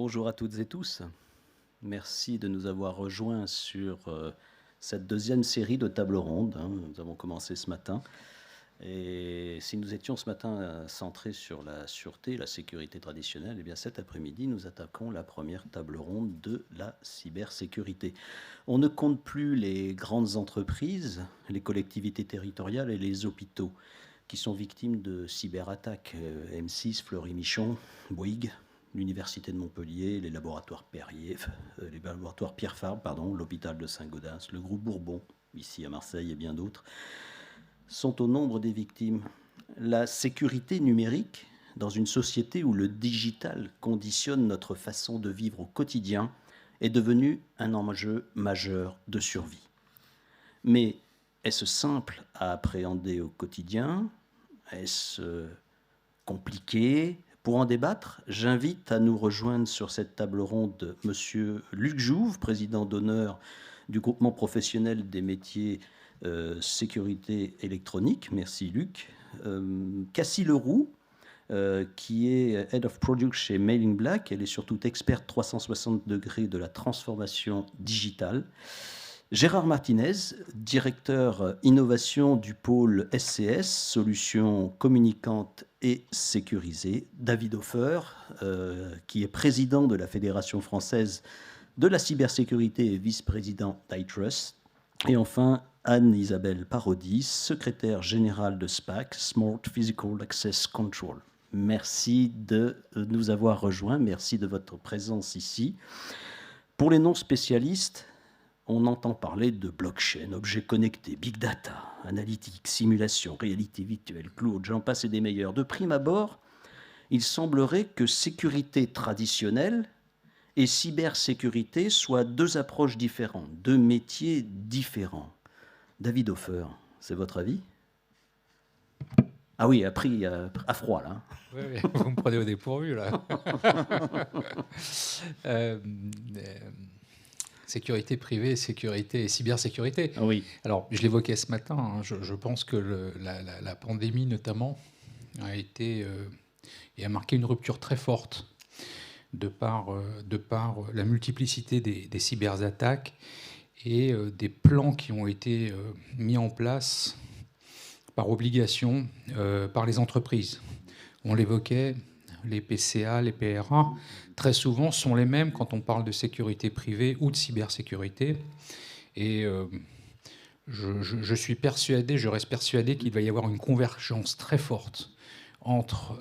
Bonjour à toutes et tous. Merci de nous avoir rejoints sur cette deuxième série de tables rondes, hein. Nous avons commencé ce matin. Et si nous étions ce matin centrés sur la sûreté, la sécurité traditionnelle, eh bien cet après-midi, nous attaquons la première table ronde de la cybersécurité. On ne compte plus les grandes entreprises, les collectivités territoriales et les hôpitaux qui sont victimes de cyberattaques. M6, Fleury-Michon, Bouygues, l'Université de Montpellier, les laboratoires les laboratoires Pierre Fabre, l'hôpital de Saint-Gaudens, le groupe Bourbon, ici à Marseille et bien d'autres, sont au nombre des victimes. La sécurité numérique, dans une société où le digital conditionne notre façon de vivre au quotidien, est devenue un enjeu majeur de survie. Mais est-ce simple à appréhender au quotidien? Est-ce compliqué? Pour en débattre, j'invite à nous rejoindre sur cette table ronde Monsieur Luc Jouve, président d'honneur du groupement professionnel des métiers sécurité électronique. Merci Luc. Cassie Leroux, qui est Head of Product chez Mailing Black. Elle est surtout experte 360 degrés de la transformation digitale. Gérard Martinez, directeur innovation du pôle SCS, solutions communicantes et sécurisées. David Hofer, qui est président de la Fédération française de la cybersécurité et vice-président d'iTrust. Et enfin, Anne-Isabelle Parodis, secrétaire générale de SPAC, Smart Physical Access Control. Merci de nous avoir rejoints, merci de votre présence ici. Pour les non-spécialistes, on entend parler de blockchain, objets connectés, big data, analytique, simulation, réalité virtuelle, cloud, j'en passe et des meilleurs. De prime abord, il semblerait que sécurité traditionnelle et cybersécurité soient deux approches différentes, deux métiers différents. David Hofer, c'est votre avis? Ah oui, appris à froid, là. Oui, vous me prenez au dépourvu, là. Sécurité privée, sécurité et cybersécurité. Ah oui. Alors, je l'évoquais ce matin, hein, je pense que la pandémie, notamment, a été et a marqué une rupture très forte de par la multiplicité des cyberattaques et des plans qui ont été mis en place par obligation par les entreprises. On l'évoquait, les PCA, les PRA, très souvent sont les mêmes quand on parle de sécurité privée ou de cybersécurité. Et je suis persuadé, je reste persuadé qu'il va y avoir une convergence très forte entre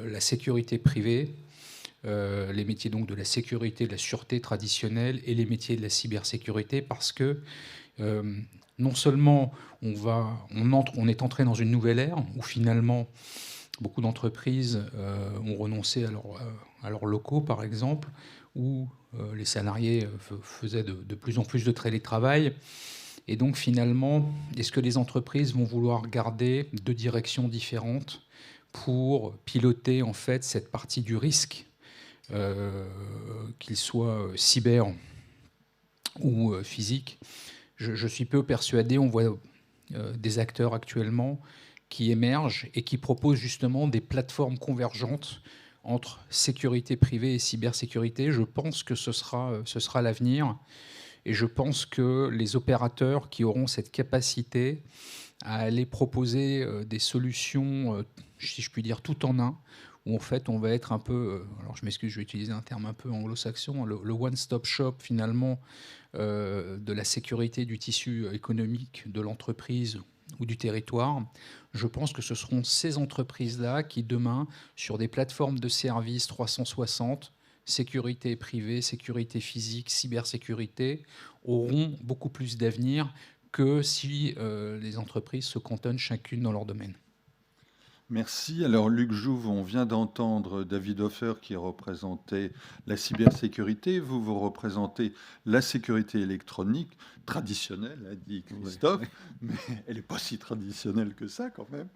la sécurité privée, les métiers donc de la sécurité, de la sûreté traditionnelle et les métiers de la cybersécurité, parce que non seulement on est entré dans une nouvelle ère où finalement beaucoup d'entreprises ont renoncé à leurs locaux, par exemple, où les salariés faisaient de plus en plus de télétravail. Et donc finalement, est-ce que les entreprises vont vouloir garder deux directions différentes pour piloter en fait cette partie du risque, qu'il soit cyber ou physique? Je suis peu persuadé. On voit des acteurs actuellement qui émergent et qui proposent justement des plateformes convergentes entre sécurité privée et cybersécurité. Je pense que ce sera l'avenir. Et je pense que les opérateurs qui auront cette capacité à aller proposer des solutions, si je puis dire, tout en un, où en fait on va être un peu, alors je m'excuse, je vais utiliser un terme un peu anglo-saxon, le one-stop shop finalement de la sécurité du tissu économique de l'entreprise ou du territoire. Je pense que ce seront ces entreprises-là qui demain, sur des plateformes de services 360, sécurité privée, sécurité physique, cybersécurité, auront beaucoup plus d'avenir que si les entreprises se cantonnent chacune dans leur domaine. Merci. Alors, Luc Jouve, on vient d'entendre David Hofer qui représentait la cybersécurité. Vous représentez la sécurité électronique traditionnelle, a dit Christophe, oui. Mais elle n'est pas si traditionnelle que ça quand même.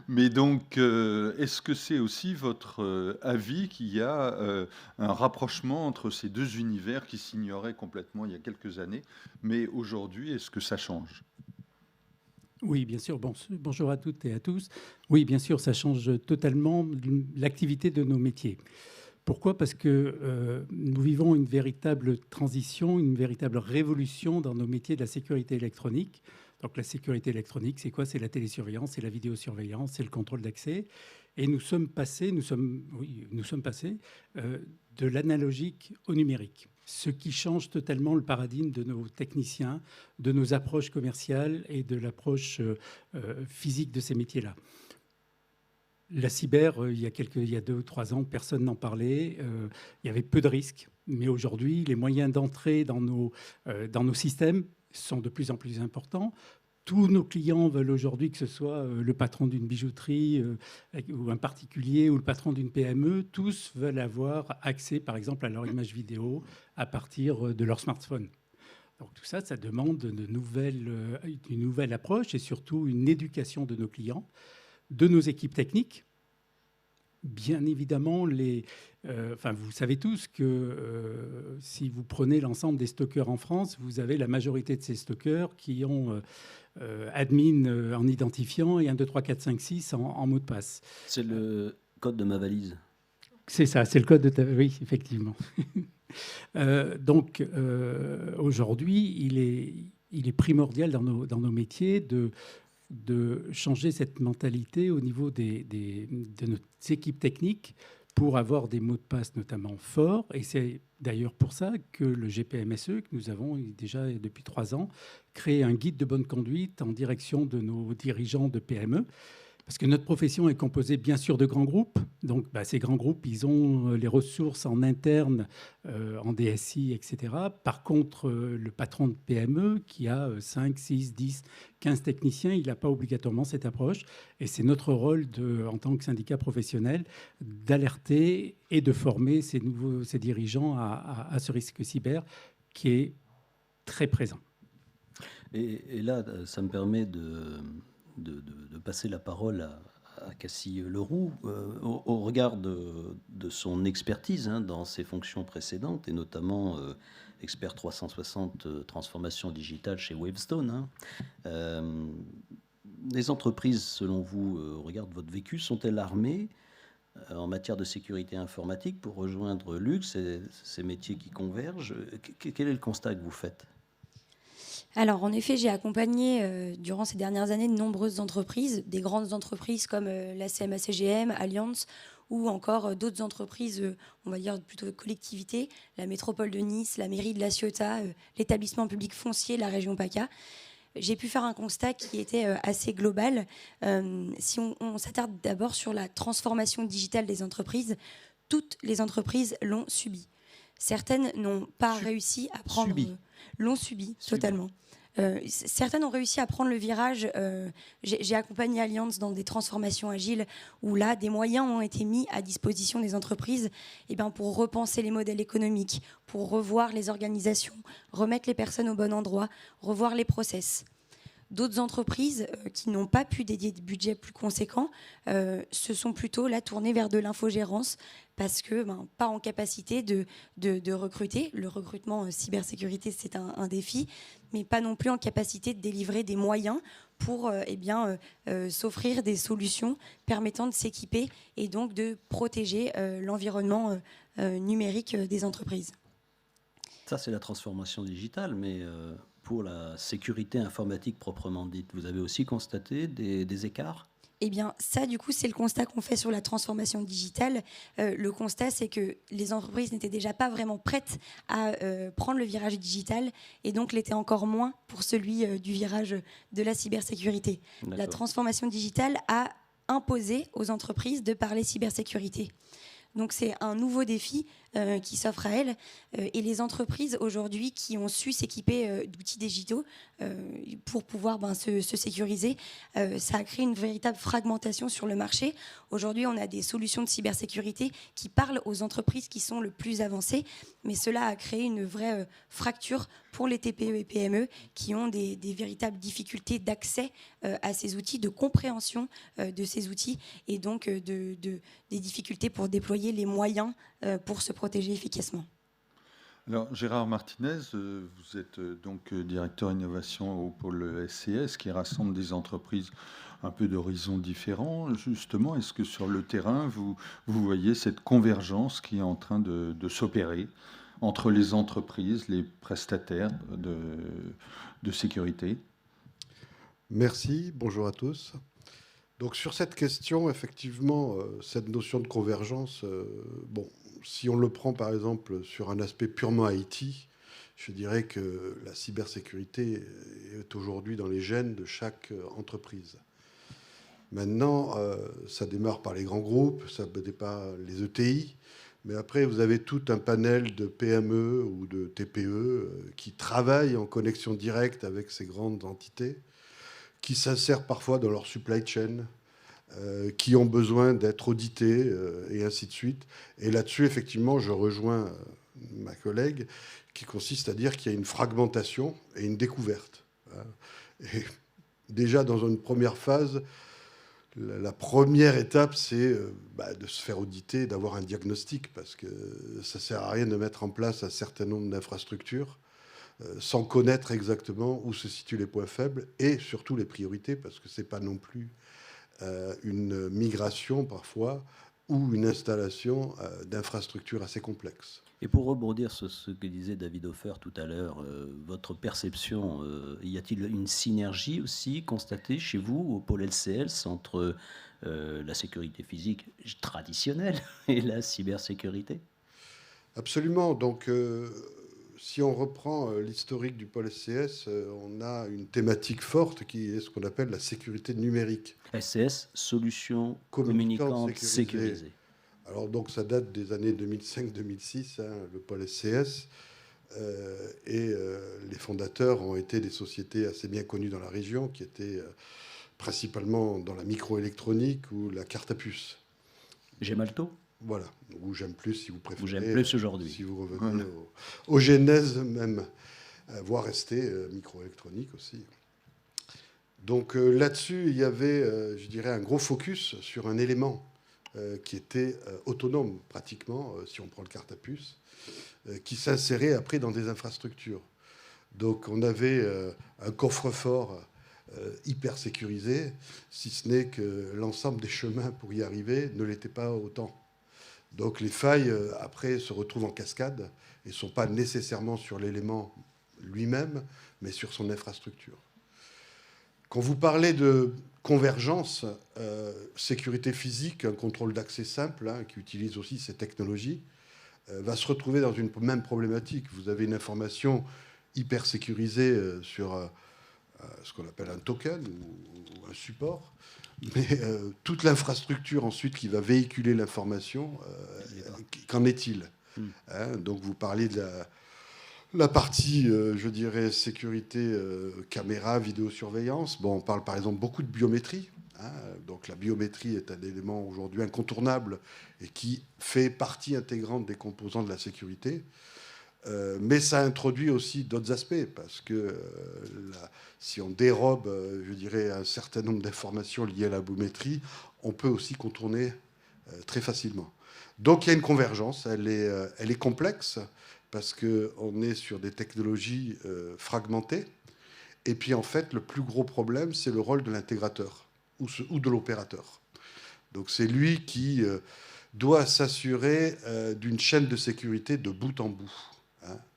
Mais donc, est-ce que c'est aussi votre avis qu'il y a un rapprochement entre ces deux univers qui s'ignoraient complètement il y a quelques années, mais aujourd'hui, est-ce que ça change ? Oui, bien sûr. Bonjour à toutes et à tous. Oui, bien sûr, ça change totalement l'activité de nos métiers. Pourquoi ? Parce que nous vivons une véritable transition, une véritable révolution dans nos métiers de la sécurité électronique. Donc la sécurité électronique, c'est quoi ? C'est la télésurveillance, c'est la vidéosurveillance, c'est le contrôle d'accès. Et nous sommes passés de l'analogique au numérique, ce qui change totalement le paradigme de nos techniciens, de nos approches commerciales et de l'approche physique de ces métiers-là. La cyber, il y a 2 ou 3 ans, personne n'en parlait. Il y avait peu de risques. Mais aujourd'hui, les moyens d'entrer dans nos systèmes sont de plus en plus importants. Tous nos clients veulent aujourd'hui, que ce soit le patron d'une bijouterie ou un particulier ou le patron d'une PME, tous veulent avoir accès, par exemple, à leur image vidéo à partir de leur smartphone. Donc tout ça, ça demande une nouvelle approche et surtout une éducation de nos clients, de nos équipes techniques. Bien évidemment, vous savez tous que si vous prenez l'ensemble des stockeurs en France, vous avez la majorité de ces stockeurs qui ont admin en identifiant et 1, 2, 3, 4, 5, 6 en mot de passe. C'est le code de ma valise. C'est ça, c'est le code de ta... Oui, effectivement. Aujourd'hui, il est primordial dans nos métiers de changer cette mentalité au niveau de nos équipes techniques pour avoir des mots de passe notamment forts. Et c'est d'ailleurs pour ça que le GPMSE, que nous avons déjà depuis 3 ans, créé un guide de bonne conduite en direction de nos dirigeants de PME. Parce que notre profession est composée bien sûr de grands groupes. Donc ces grands groupes, ils ont les ressources en interne, en DSI, etc. Par contre, le patron de PME qui a 5, 6, 10, 15 techniciens, il n'a pas obligatoirement cette approche. Et c'est notre rôle en tant que syndicat professionnel d'alerter et de former ces dirigeants à ce risque cyber qui est très présent. Et là, ça me permet de passer la parole à Cassie Leroux, au regard de son expertise dans ses fonctions précédentes, et notamment expert 360 transformation digitale chez Wavestone. Les entreprises, selon vous, au regard de votre vécu, sont-elles armées en matière de sécurité informatique pour rejoindre Lux et ces métiers qui convergent ? Quel est le constat que vous faites ? Alors, en effet, j'ai accompagné durant ces dernières années de nombreuses entreprises, des grandes entreprises comme la CMA-CGM, Allianz, ou encore d'autres entreprises, on va dire plutôt collectivités, la métropole de Nice, la mairie de La Ciotat, l'établissement public foncier, la région PACA. J'ai pu faire un constat qui était assez global. Si on s'attarde d'abord sur la transformation digitale des entreprises, toutes les entreprises l'ont subi. Certaines n'ont pas réussi à prendre... L'ont subi totalement. Certaines ont réussi à prendre le virage. J'ai accompagné Allianz dans des transformations agiles où là, des moyens ont été mis à disposition des entreprises pour repenser les modèles économiques, pour revoir les organisations, remettre les personnes au bon endroit, revoir les process. D'autres entreprises qui n'ont pas pu dédier des budgets plus conséquents se sont plutôt là tournées vers de l'infogérance parce que pas en capacité de recruter. Le recrutement cybersécurité, c'est un défi, mais pas non plus en capacité de délivrer des moyens pour s'offrir des solutions permettant de s'équiper et donc de protéger l'environnement numérique des entreprises. Ça, c'est la transformation digitale, mais pour la sécurité informatique proprement dite, vous avez aussi constaté des écarts ? Eh bien, ça, du coup, c'est le constat qu'on fait sur la transformation digitale. Le constat, c'est que les entreprises n'étaient déjà pas vraiment prêtes à prendre le virage digital et donc l'étaient encore moins pour celui du virage de la cybersécurité. D'accord. La transformation digitale a imposé aux entreprises de parler cybersécurité. Donc c'est un nouveau défi qui s'offre à elles. Et les entreprises aujourd'hui qui ont su s'équiper d'outils digitaux pour pouvoir se sécuriser, ça a créé une véritable fragmentation sur le marché. Aujourd'hui, on a des solutions de cybersécurité qui parlent aux entreprises qui sont le plus avancées, mais cela a créé une vraie fracture pour les TPE et PME qui ont des véritables difficultés d'accès à ces outils, de compréhension de ces outils et donc des difficultés pour déployer les moyens pour se protéger efficacement. Alors, Gérard Martinez, vous êtes donc directeur innovation au pôle SCS qui rassemble des entreprises un peu d'horizons différents. Justement, est-ce que sur le terrain, vous voyez cette convergence qui est en train de s'opérer entre les entreprises, les prestataires de sécurité? Merci, bonjour à tous. Donc sur cette question, effectivement, cette notion de convergence, bon, si on le prend par exemple sur un aspect purement IT, je dirais que la cybersécurité est aujourd'hui dans les gènes de chaque entreprise. Maintenant, ça démarre par les grands groupes, ça démarre par les ETI, mais après vous avez tout un panel de PME ou de TPE qui travaillent en connexion directe avec ces grandes entités, qui s'insèrent parfois dans leur supply chain, qui ont besoin d'être audités, et ainsi de suite. Et là-dessus, effectivement, je rejoins ma collègue, qui consiste à dire qu'il y a une fragmentation et une découverte. Et déjà, dans une première phase, la première étape, c'est de se faire auditer, d'avoir un diagnostic, parce que ça ne sert à rien de mettre en place un certain nombre d'infrastructures sans connaître exactement où se situent les points faibles et surtout les priorités, parce que ce n'est pas non plus une migration parfois ou une installation d'infrastructures assez complexes. Et pour rebondir sur ce que disait David Hofer tout à l'heure, votre perception, y a-t-il une synergie aussi constatée chez vous au pôle LCS entre la sécurité physique traditionnelle et la cybersécurité? Absolument. Donc, si on reprend l'historique du pôle SCS, on a une thématique forte qui est ce qu'on appelle la sécurité numérique. SCS, solutions communicantes sécurisées. Alors donc ça date des années 2005-2006, le pôle SCS, et les fondateurs ont été des sociétés assez bien connues dans la région, qui étaient principalement dans la microélectronique ou la carte à puce. Gemalto? Voilà, ou J'aime plus si vous préférez. Ou J'aime plus aujourd'hui. Si vous revenez aux genèses même, voire rester microélectronique aussi. Donc là-dessus, il y avait, je dirais, un gros focus sur un élément qui était autonome pratiquement, si on prend le carte à puce, qui s'insérait après dans des infrastructures. Donc on avait un coffre-fort hyper sécurisé, si ce n'est que l'ensemble des chemins pour y arriver ne l'étaient pas autant. Donc les failles, après, se retrouvent en cascade et ne sont pas nécessairement sur l'élément lui-même, mais sur son infrastructure. Quand vous parlez de convergence, sécurité physique, un contrôle d'accès simple, qui utilise aussi ces technologies, va se retrouver dans une même problématique. Vous avez une information hyper sécurisée sur ce qu'on appelle un token ou un support, mais toute l'infrastructure ensuite qui va véhiculer l'information, qu'en est-il? Donc vous parlez de la partie, je dirais, sécurité, caméra, vidéosurveillance. Bon, on parle par exemple beaucoup de biométrie. Donc la biométrie est un élément aujourd'hui incontournable et qui fait partie intégrante des composants de la sécurité. Mais ça introduit aussi d'autres aspects, parce que si on dérobe, je dirais, un certain nombre d'informations liées à la biométrie, on peut aussi contourner très facilement. Donc il y a une convergence, elle est complexe, parce qu'on est sur des technologies fragmentées. Et puis en fait, le plus gros problème, c'est le rôle de l'intégrateur ou de l'opérateur. Donc c'est lui qui doit s'assurer d'une chaîne de sécurité de bout en bout,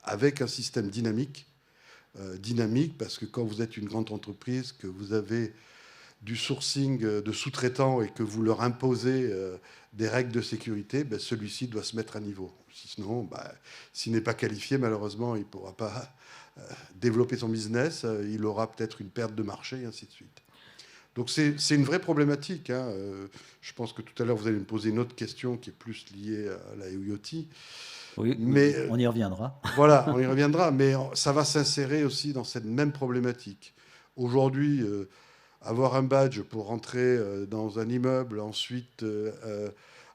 avec un système dynamique, parce que quand vous êtes une grande entreprise, que vous avez du sourcing de sous-traitants et que vous leur imposez des règles de sécurité, celui-ci doit se mettre à niveau. Sinon, s'il n'est pas qualifié, malheureusement, il ne pourra pas développer son business, il aura peut-être une perte de marché, et ainsi de suite. Donc c'est une vraie problématique. Je pense que tout à l'heure, vous allez me poser une autre question qui est plus liée à la IoT. Oui, mais on y reviendra. Voilà, on y reviendra, mais ça va s'insérer aussi dans cette même problématique. Aujourd'hui, avoir un badge pour rentrer dans un immeuble, ensuite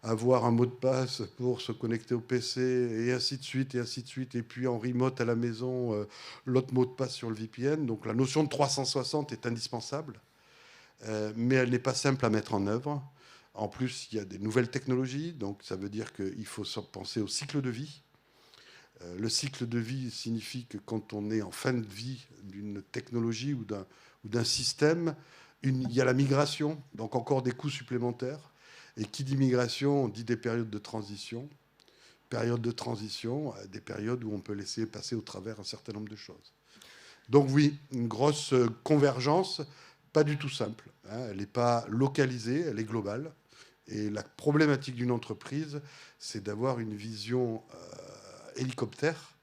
avoir un mot de passe pour se connecter au PC, et ainsi de suite, et ainsi de suite, et puis en remote à la maison, l'autre mot de passe sur le VPN. Donc la notion de 360 est indispensable, mais elle n'est pas simple à mettre en œuvre. En plus, il y a des nouvelles technologies, donc ça veut dire qu'il faut penser au cycle de vie. Le cycle de vie signifie que quand on est en fin de vie d'une technologie ou d'un système, Il y a la migration, donc encore des coûts supplémentaires. Et qui dit migration, on dit des périodes de transition. Période de transition, des périodes où on peut laisser passer au travers un certain nombre de choses. Donc oui, une grosse convergence, pas du tout simple. Elle n'est pas localisée, elle est globale. Et la problématique d'une entreprise, c'est d'avoir une vision hélicoptère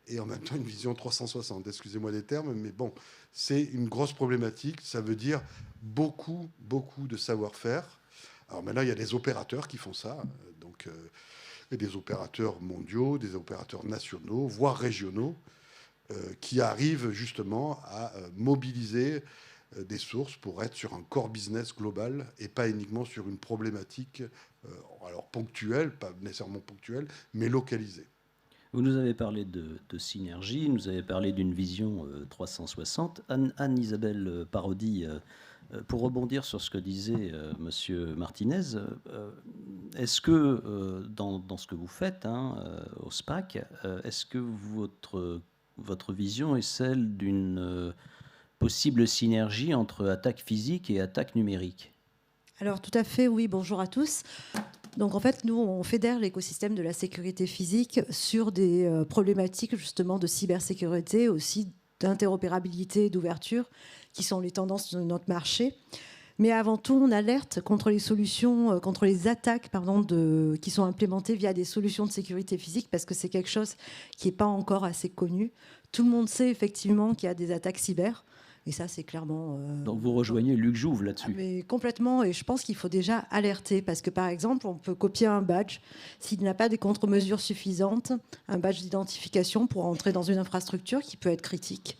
et en même temps une vision 360. Excusez-moi des termes, mais bon, c'est une grosse problématique. Ça veut dire beaucoup de savoir-faire. Alors maintenant, il y a des opérateurs qui font ça, donc des opérateurs mondiaux, des opérateurs nationaux, voire régionaux, qui arrivent justement à mobiliser des sources pour être sur un core business global et pas uniquement sur une problématique alors ponctuelle, pas nécessairement ponctuelle, mais localisée. Vous nous avez parlé de synergie, nous avez parlé d'une vision 360. Anne-Isabelle Parodi, pour rebondir sur ce que disait Monsieur Martinez, est-ce que dans ce que vous faites au SPAC, est-ce que votre vision est celle d'une possible synergie entre attaque physique et attaque numérique? Alors tout à fait, oui, bonjour à tous. Donc en fait, nous, on fédère l'écosystème de la sécurité physique sur des problématiques justement de cybersécurité, aussi d'interopérabilité, d'ouverture, qui sont les tendances de notre marché. Mais avant tout, on alerte contre les solutions, contre les attaques qui sont implémentées via des solutions de sécurité physique, parce que c'est quelque chose qui n'est pas encore assez connu. Tout le monde sait effectivement qu'il y a des attaques cyber. Et ça, c'est clairement... Donc vous rejoignez Luc Jouve là-dessus. Mais complètement, et je pense qu'il faut déjà alerter, parce que par exemple, on peut copier un badge s'il n'a pas des contre-mesures suffisantes, un badge d'identification pour entrer dans une infrastructure qui peut être critique,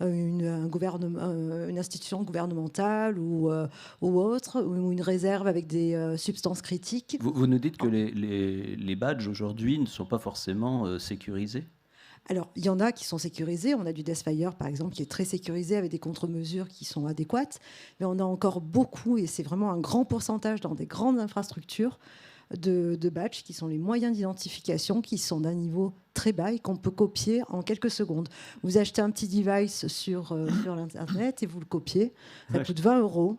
une institution gouvernementale ou autre, ou une réserve avec des substances critiques. Vous nous dites que les badges aujourd'hui ne sont pas forcément sécurisés? Alors, il y en a qui sont sécurisés. On a du Deathfire, par exemple, qui est très sécurisé avec des contre-mesures qui sont adéquates. Mais on a encore beaucoup, et c'est vraiment un grand pourcentage dans des grandes infrastructures de badges qui sont les moyens d'identification qui sont d'un niveau très bas et qu'on peut copier en quelques secondes. Vous achetez un petit device sur l'Internet et vous le copiez. Ça coûte 20 €.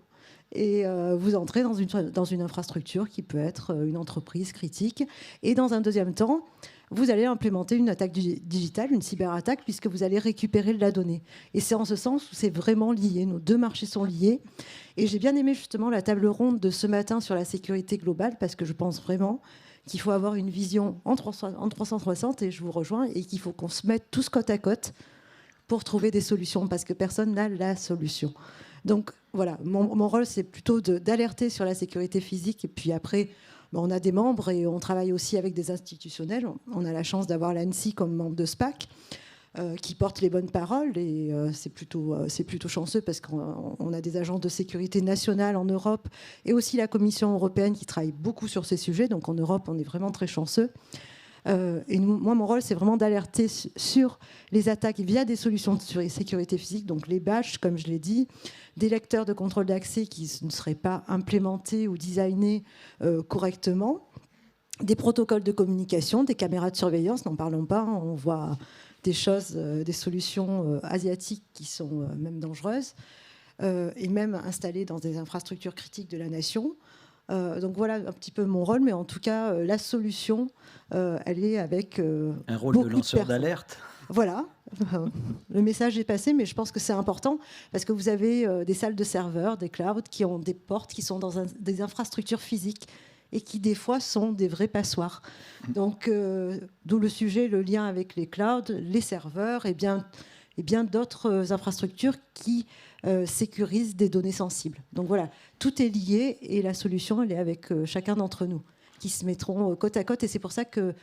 Et vous entrez dans une infrastructure qui peut être une entreprise critique. Et dans un deuxième temps, vous allez implémenter une attaque digitale, une cyberattaque, puisque vous allez récupérer de la donnée. Et c'est en ce sens où c'est vraiment lié. Nos deux marchés sont liés. Et j'ai bien aimé justement la table ronde de ce matin sur la sécurité globale, parce que je pense vraiment qu'il faut avoir une vision en 360, et je vous rejoins, et qu'il faut qu'on se mette tous côte à côte pour trouver des solutions, parce que personne n'a la solution. Donc voilà, mon rôle, c'est plutôt d'alerter sur la sécurité physique. Et puis après, on a des membres et on travaille aussi avec des institutionnels. On a la chance d'avoir l'ANSSI comme membre de SPAC qui porte les bonnes paroles. Et c'est plutôt chanceux parce qu'on a des agences de sécurité nationales en Europe et aussi la Commission européenne qui travaille beaucoup sur ces sujets. Donc en Europe, on est vraiment très chanceux. Et moi, mon rôle, c'est vraiment d'alerter sur les attaques via des solutions de sécurité physique, donc les badges, comme je l'ai dit, des lecteurs de contrôle d'accès qui ne seraient pas implémentés ou designés correctement, des protocoles de communication, des caméras de surveillance, n'en parlons pas, on voit des choses, des solutions asiatiques qui sont même dangereuses, et même installées dans des infrastructures critiques de la nation. Donc voilà un petit peu mon rôle, mais en tout cas, la solution, elle est avec un rôle de lanceur d'alerte. Voilà, le message est passé, mais je pense que c'est important parce que vous avez des salles de serveurs, des clouds qui ont des portes qui sont dans des infrastructures physiques et qui des fois sont des vrais passoires. Donc d'où le sujet, le lien avec les clouds, les serveurs et bien d'autres infrastructures qui sécurisent des données sensibles. Donc voilà, tout est lié et la solution, elle est avec chacun d'entre nous qui se mettront côte à côte. Et c'est pour ça que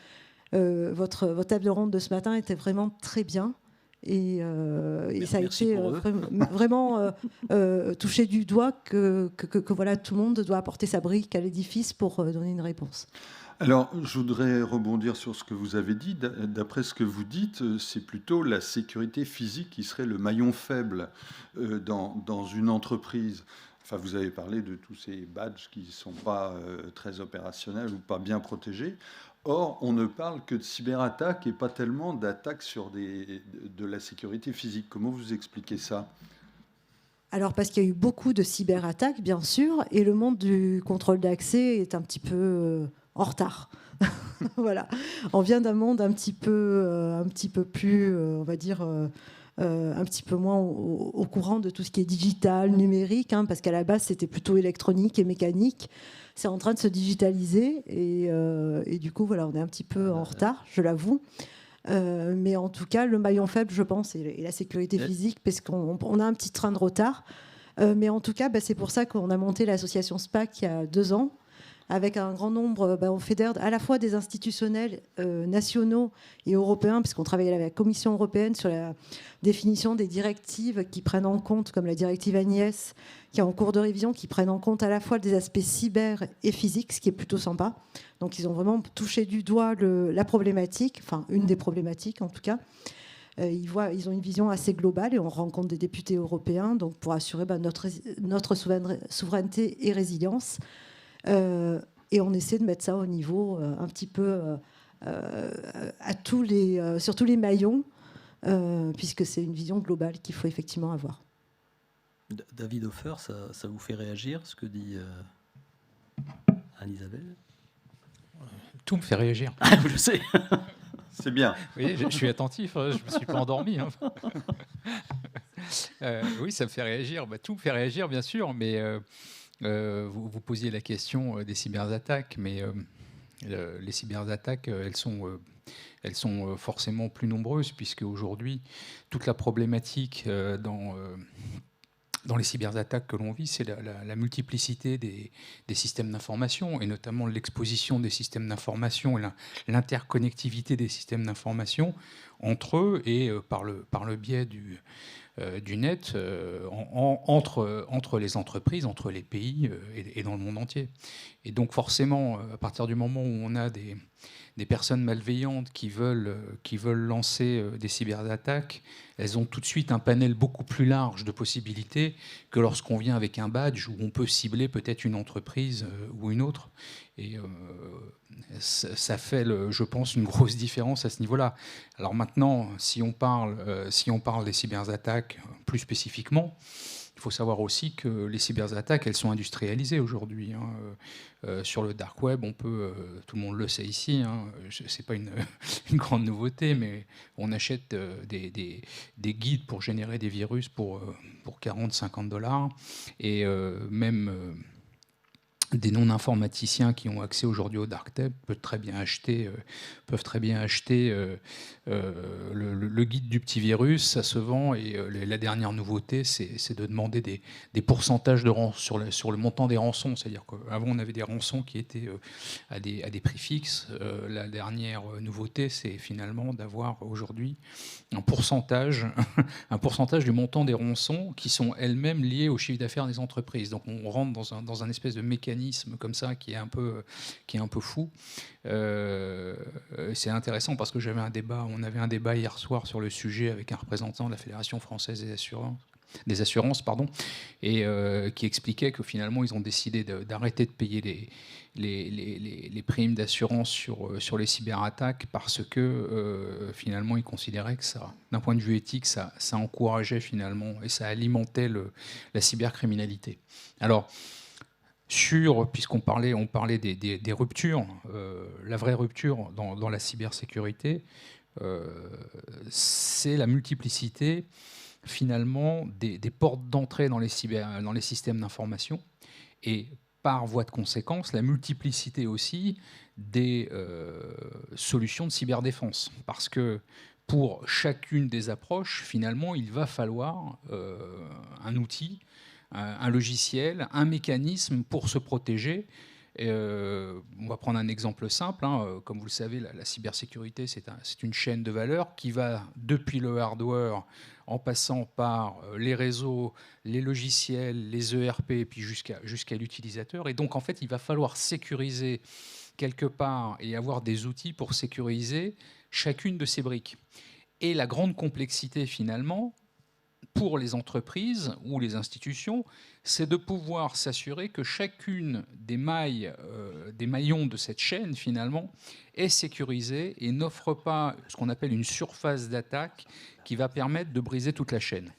votre table ronde de ce matin était vraiment très bien. Et ça a été vraiment touché du doigt que voilà, tout le monde doit apporter sa brique à l'édifice pour donner une réponse. Alors, je voudrais rebondir sur ce que vous avez dit. D'après ce que vous dites, c'est plutôt la sécurité physique qui serait le maillon faible dans une entreprise. Enfin, vous avez parlé de tous ces badges qui ne sont pas très opérationnels ou pas bien protégés. Or, on ne parle que de cyberattaques et pas tellement d'attaques sur de la sécurité physique. Comment vous expliquez ça ? Alors parce qu'il y a eu beaucoup de cyberattaques, bien sûr, et le monde du contrôle d'accès est un petit peu en retard. Voilà. On vient d'un monde un petit peu plus, on va dire, un petit peu moins au courant de tout ce qui est digital, numérique, hein, parce qu'à la base, c'était plutôt électronique et mécanique. C'est en train de se digitaliser, et du coup, voilà, on est un petit peu en retard, je l'avoue. Mais en tout cas, le maillon faible, je pense, est la sécurité physique, parce qu'on a un petit train de retard. Mais en tout cas, c'est pour ça qu'on a monté l'association SPAC il y a 2 ans, avec un grand nombre, on fédère à la fois des institutionnels nationaux et européens, puisqu'on travaille avec la Commission européenne sur la définition des directives qui prennent en compte, comme la directive Agnès, qui est en cours de révision, qui prennent en compte à la fois des aspects cyber et physiques, ce qui est plutôt sympa. Donc ils ont vraiment touché du doigt la problématique, enfin une des problématiques en tout cas. Ils ont une vision assez globale, et on rencontre des députés européens donc pour assurer notre souveraineté et résilience. Et on essaie de mettre ça au niveau un petit peu sur tous les maillons, puisque c'est une vision globale qu'il faut effectivement avoir. David Hofer, ça vous fait réagir ce que dit Anne-Isabelle? Tout me fait réagir. Je sais. C'est bien. Oui, je suis attentif, je ne me suis pas endormi. Hein. Oui, ça me fait réagir. Tout me fait réagir, bien sûr, mais vous posiez la question des cyberattaques, mais les cyberattaques, elles sont forcément plus nombreuses, puisque aujourd'hui, toute la problématique dans les cyberattaques que l'on vit, c'est la multiplicité des systèmes d'information, et notamment l'exposition des systèmes d'information et l'interconnectivité des systèmes d'information entre eux et par le biais du net entre les entreprises, entre les pays et dans le monde entier. Et donc forcément, à partir du moment où on a des personnes malveillantes qui veulent lancer des cyberattaques, elles ont tout de suite un panel beaucoup plus large de possibilités que lorsqu'on vient avec un badge où on peut cibler peut-être une entreprise ou une autre. Et ça fait, je pense, une grosse différence à ce niveau-là. Alors maintenant, si on parle des cyberattaques plus spécifiquement, il faut savoir aussi que les cyberattaques, elles sont industrialisées aujourd'hui. Sur le dark web, on peut, tout le monde le sait ici, c'est pas une grande nouveauté, mais on achète des guides pour générer des virus pour 40-50 $, et même des non-informaticiens qui ont accès aujourd'hui au dark web peuvent très bien acheter le guide du petit virus. Ça se vend, et la dernière nouveauté, c'est de demander des pourcentages sur le montant des rançons. C'est-à-dire qu'avant, on avait des rançons qui étaient à des prix fixes. La dernière nouveauté, c'est finalement d'avoir aujourd'hui un pourcentage du montant des rançons qui sont elles-mêmes liées au chiffre d'affaires des entreprises. Donc on rentre dans un espèce de mécanisme comme ça qui est un peu fou. C'est intéressant parce que on avait un débat hier soir sur le sujet avec un représentant de la Fédération française des assurances, et qui expliquait que finalement ils ont décidé d'arrêter de payer les primes d'assurance sur les cyberattaques parce que finalement ils considéraient que ça, d'un point de vue éthique, ça encourageait finalement et ça alimentait la cybercriminalité. Alors, puisqu'on parlait des ruptures, la vraie rupture dans la cybersécurité, c'est la multiplicité finalement des portes d'entrée dans les systèmes d'information, et par voie de conséquence, la multiplicité aussi des solutions de cyberdéfense. Parce que pour chacune des approches, finalement, il va falloir un outil, un logiciel, un mécanisme pour se protéger. On va prendre un exemple simple. Comme vous le savez, la cybersécurité, c'est une chaîne de valeur qui va depuis le hardware, en passant par les réseaux, les logiciels, les ERP, et puis jusqu'à l'utilisateur. Et donc, en fait, il va falloir sécuriser quelque part et avoir des outils pour sécuriser chacune de ces briques. Et la grande complexité, finalement, pour les entreprises ou les institutions, c'est de pouvoir s'assurer que chacune des maillons de cette chaîne, finalement, est sécurisé et n'offre pas ce qu'on appelle une surface d'attaque qui va permettre de briser toute la chaîne.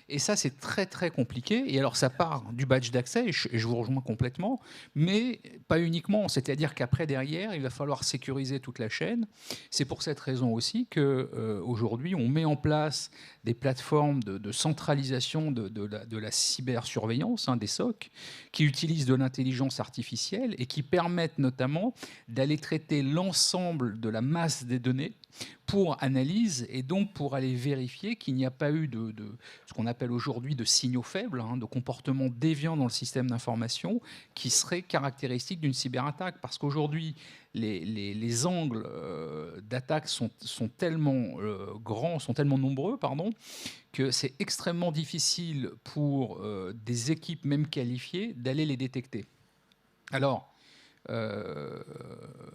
Et ça, c'est très, très compliqué. Et alors, ça part du badge d'accès, et je vous rejoins complètement, mais pas uniquement. C'est-à-dire qu'après, derrière, il va falloir sécuriser toute la chaîne. C'est pour cette raison aussi qu'aujourd'hui, on met en place des plateformes de centralisation de la cybersurveillance, des SOC, qui utilisent de l'intelligence artificielle et qui permettent notamment d'aller traiter l'ensemble de la masse des données pour analyse et donc pour aller vérifier qu'il n'y a pas eu de ce qu'on appelle aujourd'hui de signaux faibles, de comportements déviants dans le système d'information qui seraient caractéristiques d'une cyberattaque. Parce qu'aujourd'hui, les angles d'attaque sont tellement grands, sont tellement nombreux, que c'est extrêmement difficile pour des équipes même qualifiées d'aller les détecter. Alors,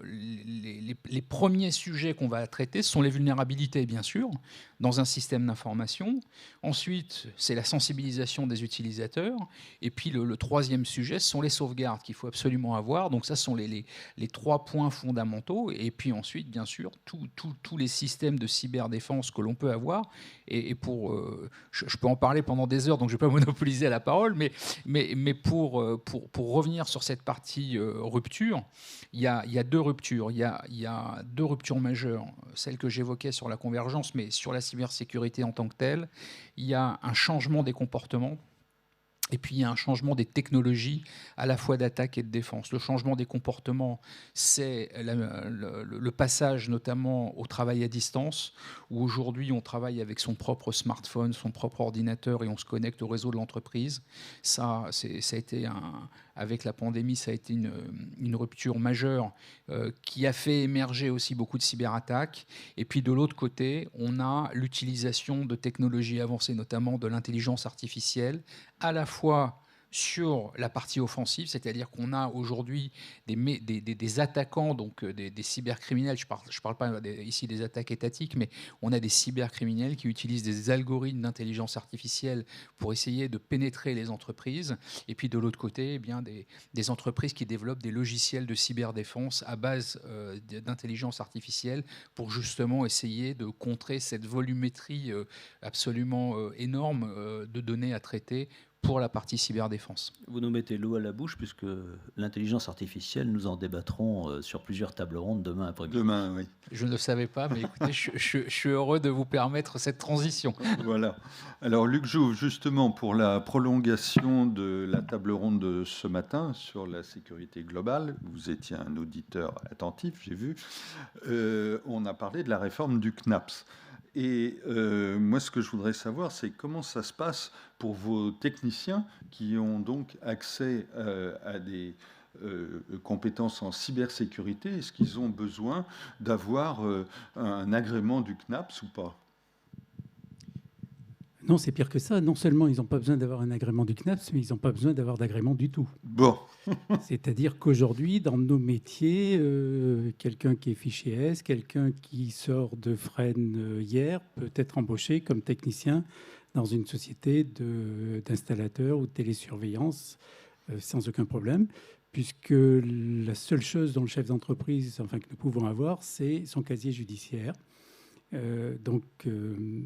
les premiers sujets qu'on va traiter sont les vulnérabilités, bien sûr, dans un système d'information. Ensuite, c'est la sensibilisation des utilisateurs. Et puis, le troisième sujet, ce sont les sauvegardes qu'il faut absolument avoir. Donc, ça sont les 3 points fondamentaux. Et puis ensuite, bien sûr, tous les systèmes de cyberdéfense que l'on peut avoir. Et pour, je peux en parler pendant des heures, donc je ne vais pas monopoliser la parole. Mais pour revenir sur cette partie rupture, il y a 2 ruptures. Il y a 2 ruptures majeures. Celle que j'évoquais sur la convergence, mais sur la cybersécurité en tant que telle. Il y a un changement des comportements. Et puis, il y a un changement des technologies, à la fois d'attaque et de défense. Le changement des comportements, c'est le passage notamment au travail à distance, où aujourd'hui, on travaille avec son propre smartphone, son propre ordinateur, et on se connecte au réseau de l'entreprise. Ça a été avec la pandémie, ça a été une rupture majeure qui a fait émerger aussi beaucoup de cyberattaques. Et puis, de l'autre côté, on a l'utilisation de technologies avancées, notamment de l'intelligence artificielle, à la fois sur la partie offensive, c'est-à-dire qu'on a aujourd'hui des attaquants, donc des cybercriminels, je parle pas ici des attaques étatiques, mais on a des cybercriminels qui utilisent des algorithmes d'intelligence artificielle pour essayer de pénétrer les entreprises. Et puis de l'autre côté, eh bien, des entreprises qui développent des logiciels de cyberdéfense à base d'intelligence artificielle pour justement essayer de contrer cette volumétrie absolument énorme de données à traiter pour la partie cyberdéfense. Vous nous mettez l'eau à la bouche puisque l'intelligence artificielle, nous en débattrons sur plusieurs tables rondes demain après-midi. Demain, oui. Je ne le savais pas, mais écoutez, je suis heureux de vous permettre cette transition. Voilà. Alors, Luc Jouve, justement, pour la prolongation de la table ronde de ce matin sur la sécurité globale, vous étiez un auditeur attentif, j'ai vu, on a parlé de la réforme du CNAPS. Et moi, ce que je voudrais savoir, c'est comment ça se passe pour vos techniciens qui ont donc accès à des compétences en cybersécurité. Est-ce qu'ils ont besoin d'avoir un agrément du CNAPS ou pas ? Non, c'est pire que ça. Non seulement ils n'ont pas besoin d'avoir un agrément du CNAPS, mais ils n'ont pas besoin d'avoir d'agrément du tout. Bon. C'est-à-dire qu'aujourd'hui, dans nos métiers, quelqu'un qui est fiché S, quelqu'un qui sort de Fresnes hier, peut être embauché comme technicien dans une société d'installateurs ou de télésurveillance sans aucun problème, puisque la seule chose dont le chef d'entreprise, que nous pouvons avoir, c'est son casier judiciaire. Donc,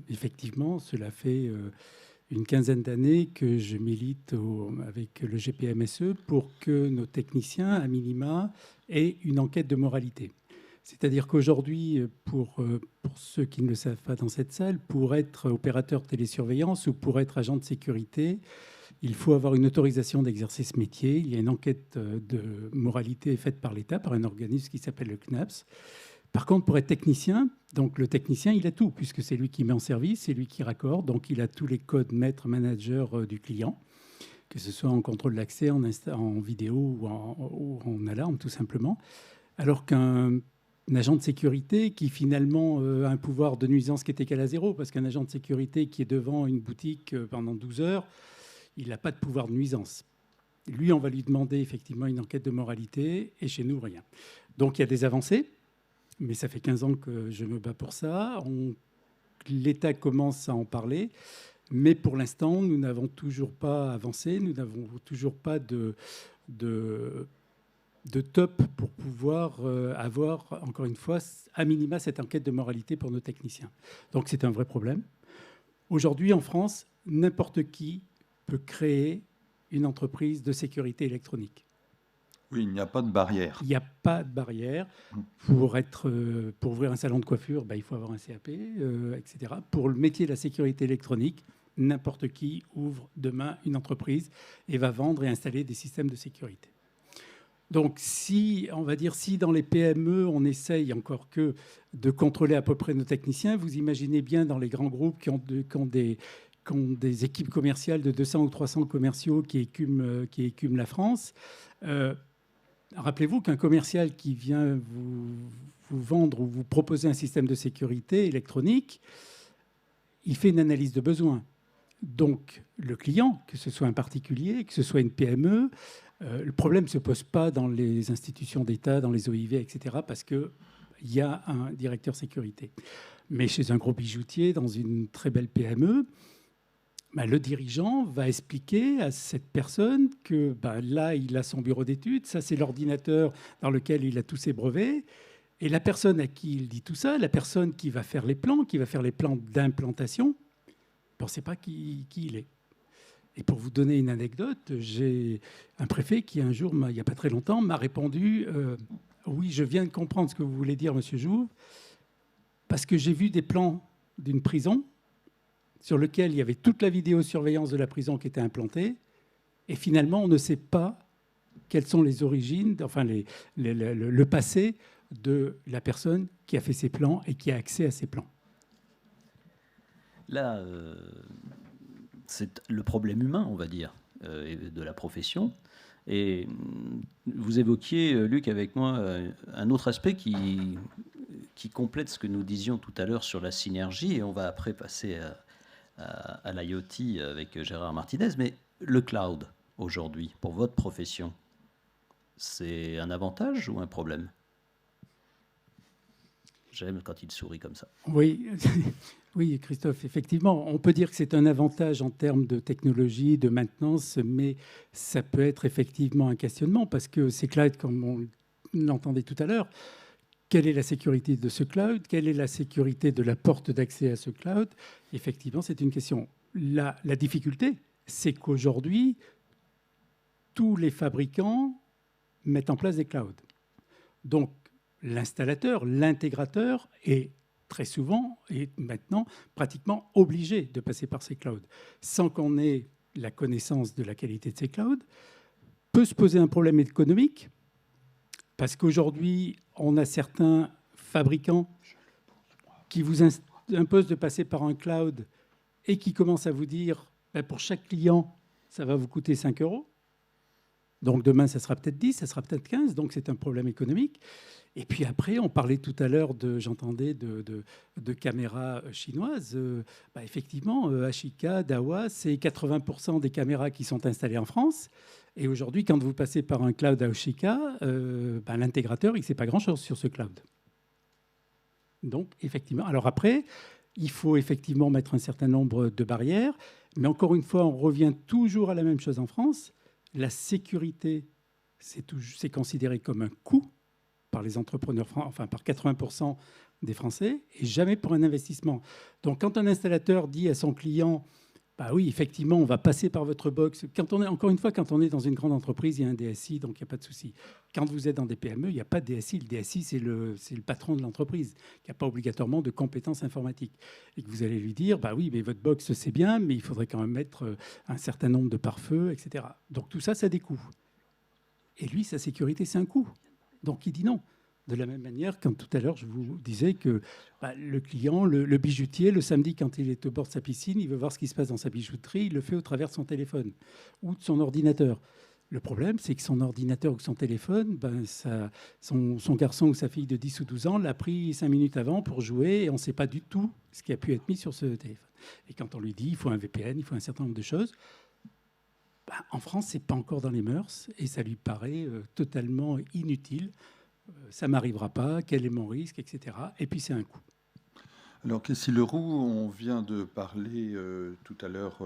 effectivement, cela fait une quinzaine d'années que je milite avec le GPMSE pour que nos techniciens, à minima, aient une enquête de moralité. C'est-à-dire qu'aujourd'hui, pour ceux qui ne le savent pas dans cette salle, pour être opérateur de télésurveillance ou pour être agent de sécurité, il faut avoir une autorisation d'exercer ce métier. Il y a une enquête de moralité faite par l'État, par un organisme qui s'appelle le CNAPS. Par contre, pour être technicien, donc le technicien, il a tout, puisque c'est lui qui met en service, c'est lui qui raccorde, donc il a tous les codes maître manager du client, que ce soit en contrôle d'accès, en vidéo ou en alarme, tout simplement. Alors qu'un agent de sécurité qui finalement a un pouvoir de nuisance qui est égal à 0, parce qu'un agent de sécurité qui est devant une boutique pendant 12 heures, il n'a pas de pouvoir de nuisance. Lui, on va lui demander effectivement une enquête de moralité, et chez nous, rien. Donc il y a des avancées. Mais ça fait 15 ans que je me bats pour ça. L'État commence à en parler. Mais pour l'instant, nous n'avons toujours pas avancé. Nous n'avons toujours pas de top pour pouvoir avoir, encore une fois, à minima, cette enquête de moralité pour nos techniciens. Donc c'est un vrai problème. Aujourd'hui, en France, n'importe qui peut créer une entreprise de sécurité électronique. Oui, il n'y a pas de barrière. Il n'y a pas de barrière. Pour ouvrir un salon de coiffure, il faut avoir un CAP, etc. Pour le métier de la sécurité électronique, n'importe qui ouvre demain une entreprise et va vendre et installer des systèmes de sécurité. Donc, si dans les PME, on essaye encore que de contrôler à peu près nos techniciens, vous imaginez bien dans les grands groupes qui ont des équipes commerciales de 200 ou 300 commerciaux qui écument la France. Rappelez-vous qu'un commercial qui vient vous vendre ou vous proposer un système de sécurité électronique, il fait une analyse de besoin. Donc, le client, que ce soit un particulier, que ce soit une PME, le problème ne se pose pas dans les institutions d'État, dans les OIV, etc., parce qu'il y a un directeur sécurité. Mais chez un gros bijoutier, dans une très belle PME, le dirigeant va expliquer à cette personne que là, il a son bureau d'études, ça, c'est l'ordinateur dans lequel il a tous ses brevets. Et la personne à qui il dit tout ça, la personne qui va faire les plans d'implantation, on ne sait pas qui il est. Et pour vous donner une anecdote, j'ai un préfet qui, un jour, il n'y a pas très longtemps, m'a répondu « Oui, je viens de comprendre ce que vous voulez dire, monsieur Jouve, parce que j'ai vu des plans d'une prison sur lequel il y avait toute la vidéosurveillance de la prison qui était implantée, et finalement, on ne sait pas quelles sont les origines, enfin le passé de la personne qui a fait ces plans et qui a accès à ces plans. » Là, c'est le problème humain, on va dire, de la profession. Et vous évoquiez, Luc, avec moi, un autre aspect qui complète ce que nous disions tout à l'heure sur la synergie, et on va après passer à l'IoT avec Gérard Martinez. Mais le cloud, aujourd'hui, pour votre profession, c'est un avantage ou un problème ? J'aime quand il sourit comme ça. Oui, oui, Christophe, effectivement, on peut dire que c'est un avantage en termes de technologie, de maintenance, mais ça peut être effectivement un questionnement parce que ces clouds, comme on l'entendait tout à l'heure, quelle est la sécurité de ce cloud? Quelle est la sécurité de la porte d'accès à ce cloud? Effectivement, c'est une question. La difficulté, c'est qu'aujourd'hui, tous les fabricants mettent en place des clouds. Donc, l'installateur, l'intégrateur est très souvent et maintenant pratiquement obligé de passer par ces clouds. Sans qu'on ait la connaissance de la qualité de ces clouds, peut se poser un problème économique parce qu'aujourd'hui, on a certains fabricants qui vous imposent de passer par un cloud et qui commencent à vous dire pour chaque client, ça va vous coûter 5 €. Donc demain, ça sera peut-être 10, ça sera peut-être 15, donc c'est un problème économique. Et puis après, on parlait tout à l'heure, j'entendais, de caméras chinoises. Effectivement, Ashika, Dahua, c'est 80% des caméras qui sont installées en France. Et aujourd'hui, quand vous passez par un cloud Ashika, l'intégrateur, il ne sait pas grand-chose sur ce cloud. Donc, effectivement. Alors après, il faut effectivement mettre un certain nombre de barrières. Mais encore une fois, on revient toujours à la même chose en France. La sécurité, c'est considéré comme un coût par les entrepreneurs, enfin par 80% des Français, et jamais pour un investissement. Donc quand un installateur dit à son client, oui, effectivement, on va passer par votre box. Encore une fois, quand on est dans une grande entreprise, il y a un DSI, donc il n'y a pas de souci. Quand vous êtes dans des PME, il n'y a pas de DSI. Le DSI, c'est le patron de l'entreprise, qui n'a pas obligatoirement de compétences informatiques. Et que vous allez lui dire, oui, mais votre box, c'est bien, mais il faudrait quand même mettre un certain nombre de pare-feux, etc. Donc tout ça, ça a des coûts. Et lui, sa sécurité, c'est un coût. Donc il dit non. De la même manière, comme tout à l'heure, je vous disais que le client, le bijoutier, le samedi, quand il est au bord de sa piscine, il veut voir ce qui se passe dans sa bijouterie, il le fait au travers de son téléphone ou de son ordinateur. Le problème, c'est que son ordinateur ou son téléphone, son garçon ou sa fille de 10 ou 12 ans l'a pris 5 minutes avant pour jouer et on ne sait pas du tout ce qui a pu être mis sur ce téléphone. Et quand on lui dit il faut un VPN, il faut un certain nombre de choses, en France, ce n'est pas encore dans les mœurs et ça lui paraît totalement inutile. Ça ne m'arrivera pas, quel est mon risque, etc. Et puis c'est un coût. Alors Cassie Leroux, on vient de parler tout à l'heure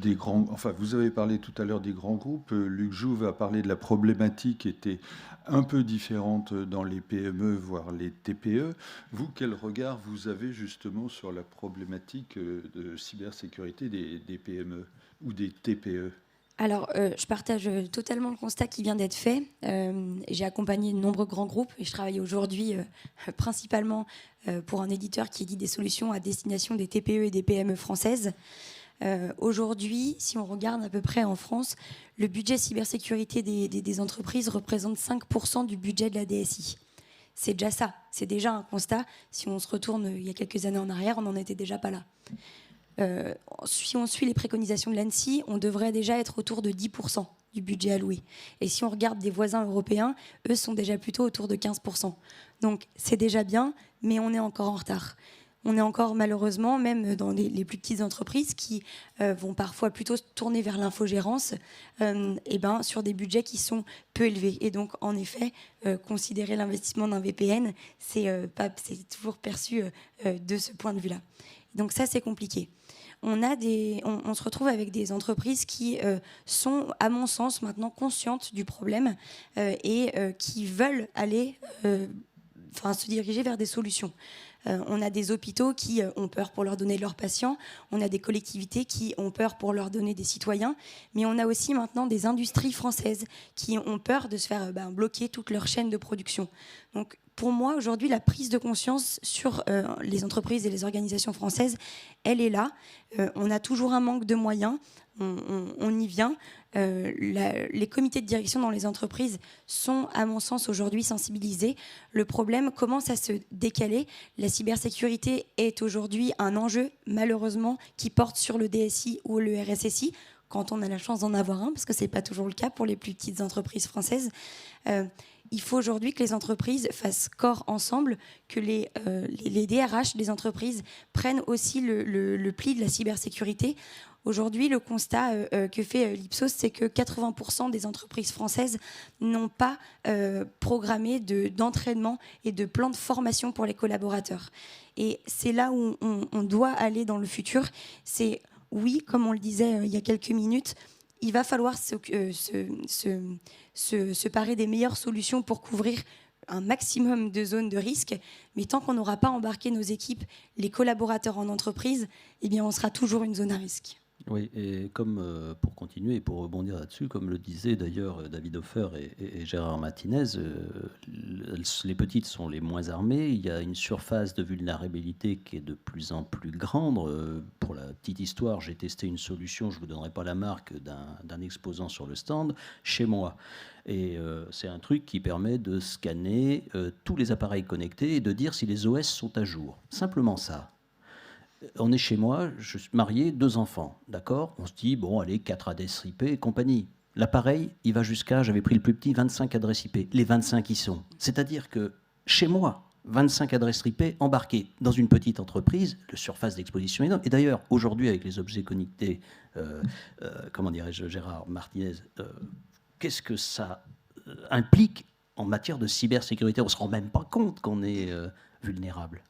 des grands... Enfin, vous avez parlé tout à l'heure des grands groupes. Luc Jouve a parlé de la problématique qui était un peu différente dans les PME, voire les TPE. Vous, quel regard vous avez justement sur la problématique de cybersécurité des PME ou des TPE ? Alors, je partage totalement le constat qui vient d'être fait. J'ai accompagné de nombreux grands groupes et je travaille aujourd'hui principalement pour un éditeur qui édite des solutions à destination des TPE et des PME françaises. Aujourd'hui, si on regarde à peu près en France, le budget cybersécurité des entreprises représente 5% du budget de la DSI. C'est déjà ça, c'est déjà un constat. Si on se retourne il y a quelques années en arrière, on n'en était déjà pas là. Si on suit les préconisations de l'ANSSI, on devrait déjà être autour de 10% du budget alloué. Et si on regarde des voisins européens, eux sont déjà plutôt autour de 15%. Donc c'est déjà bien, mais on est encore en retard. On est encore malheureusement, même dans les plus petites entreprises qui vont parfois plutôt se tourner vers l'infogérance, sur des budgets qui sont peu élevés. Et donc, en effet, considérer l'investissement d'un VPN, c'est toujours perçu de ce point de vue-là. Donc ça, c'est compliqué. On se retrouve avec des entreprises qui sont, à mon sens, maintenant conscientes du problème et qui veulent aller se diriger vers des solutions. On a des hôpitaux qui ont peur pour leur donner leurs patients, on a des collectivités qui ont peur pour leur donner des citoyens, mais on a aussi maintenant des industries françaises qui ont peur de se faire bloquer toute leur chaîne de production. Donc pour moi, aujourd'hui, la prise de conscience sur les entreprises et les organisations françaises, elle est là. On a toujours un manque de moyens, on y vient. Les comités de direction dans les entreprises sont, à mon sens, aujourd'hui sensibilisés. Le problème commence à se décaler. La cybersécurité est aujourd'hui un enjeu, malheureusement, qui porte sur le DSI ou le RSSI, quand on a la chance d'en avoir un, parce que ce n'est pas toujours le cas pour les plus petites entreprises françaises. Il faut aujourd'hui que les entreprises fassent corps ensemble, que les DRH des entreprises prennent aussi le pli de la cybersécurité. Aujourd'hui, le constat que fait l'Ipsos, c'est que 80% des entreprises françaises n'ont pas programmé d'entraînement et de plan de formation pour les collaborateurs. Et c'est là où on doit aller dans le futur. C'est, oui, comme on le disait il y a quelques minutes, il va falloir se parer des meilleures solutions pour couvrir un maximum de zones de risque, mais tant qu'on n'aura pas embarqué nos équipes, les collaborateurs en entreprise, eh bien, on sera toujours une zone à risque. Oui, et comme pour continuer et pour rebondir là-dessus, comme le disaient d'ailleurs David Hofer et Gérard Martinez, les petites sont les moins armées. Il y a une surface de vulnérabilité qui est de plus en plus grande. Pour la petite histoire, j'ai testé une solution, je ne vous donnerai pas la marque, d'un exposant sur le stand, chez moi. Et c'est un truc qui permet de scanner tous les appareils connectés et de dire si les OS sont à jour. Simplement ça. On est chez moi, je suis marié, 2 enfants, d'accord ? On se dit, bon, allez, 4 adresses IP et compagnie. L'appareil, il va jusqu'à, j'avais pris le plus petit, 25 adresses IP. Les 25 y sont. C'est-à-dire que chez moi, 25 adresses IP embarquées dans une petite entreprise, le surface d'exposition est énorme. Et d'ailleurs, aujourd'hui, avec les objets connectés, comment dirais-je, Gérard Martinez, qu'est-ce que ça implique en matière de cybersécurité ? On ne se rend même pas compte qu'on est vulnérable.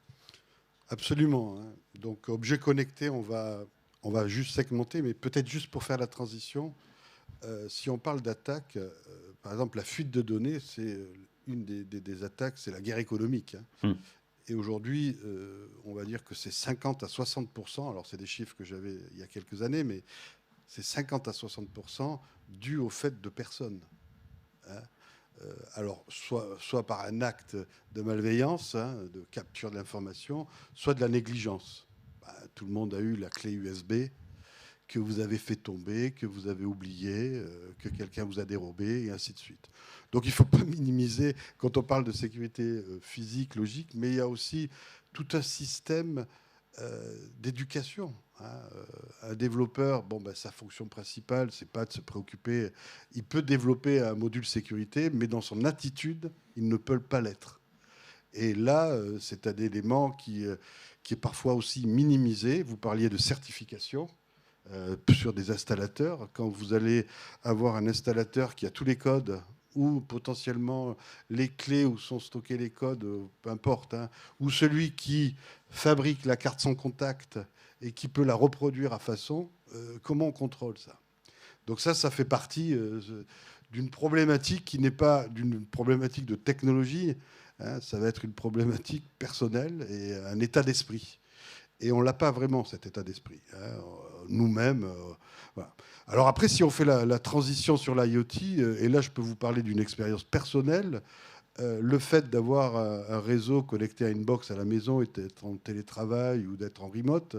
Absolument. Donc, objets connectés, on va juste segmenter, mais peut-être juste pour faire la transition, si on parle d'attaque, par exemple, la fuite de données, c'est une des attaques, c'est la guerre économique. Et aujourd'hui, on va dire que c'est 50 à 60%, alors c'est des chiffres que j'avais il y a quelques années, mais c'est 50 à 60% dû au fait de personnes. Alors, soit par un acte de malveillance, de capture de l'information, soit de la négligence. Tout le monde a eu la clé USB que vous avez fait tomber, que vous avez oublié, que quelqu'un vous a dérobé, et ainsi de suite. Donc, il ne faut pas minimiser quand on parle de sécurité physique, logique, mais il y a aussi tout un système d'éducation. Un développeur, sa fonction principale, c'est pas de se préoccuper. Il peut développer un module sécurité, mais dans son attitude, il ne peut pas l'être. Et là, c'est un élément qui est parfois aussi minimisé. Vous parliez de certification sur des installateurs. Quand vous allez avoir un installateur qui a tous les codes, ou potentiellement les clés où sont stockés les codes, peu importe, ou celui qui fabrique la carte sans contact et qui peut la reproduire à façon, Comment on contrôle ça? Donc ça fait partie d'une problématique qui n'est pas d'une problématique de technologie, hein, ça va être une problématique personnelle et un état d'esprit. Et on ne l'a pas vraiment, cet état d'esprit, hein, nous-mêmes. Voilà. Alors après, si on fait la transition sur l'IoT, et là je peux vous parler d'une expérience personnelle, le fait d'avoir un réseau connecté à une box à la maison et d'être en télétravail ou d'être en remote,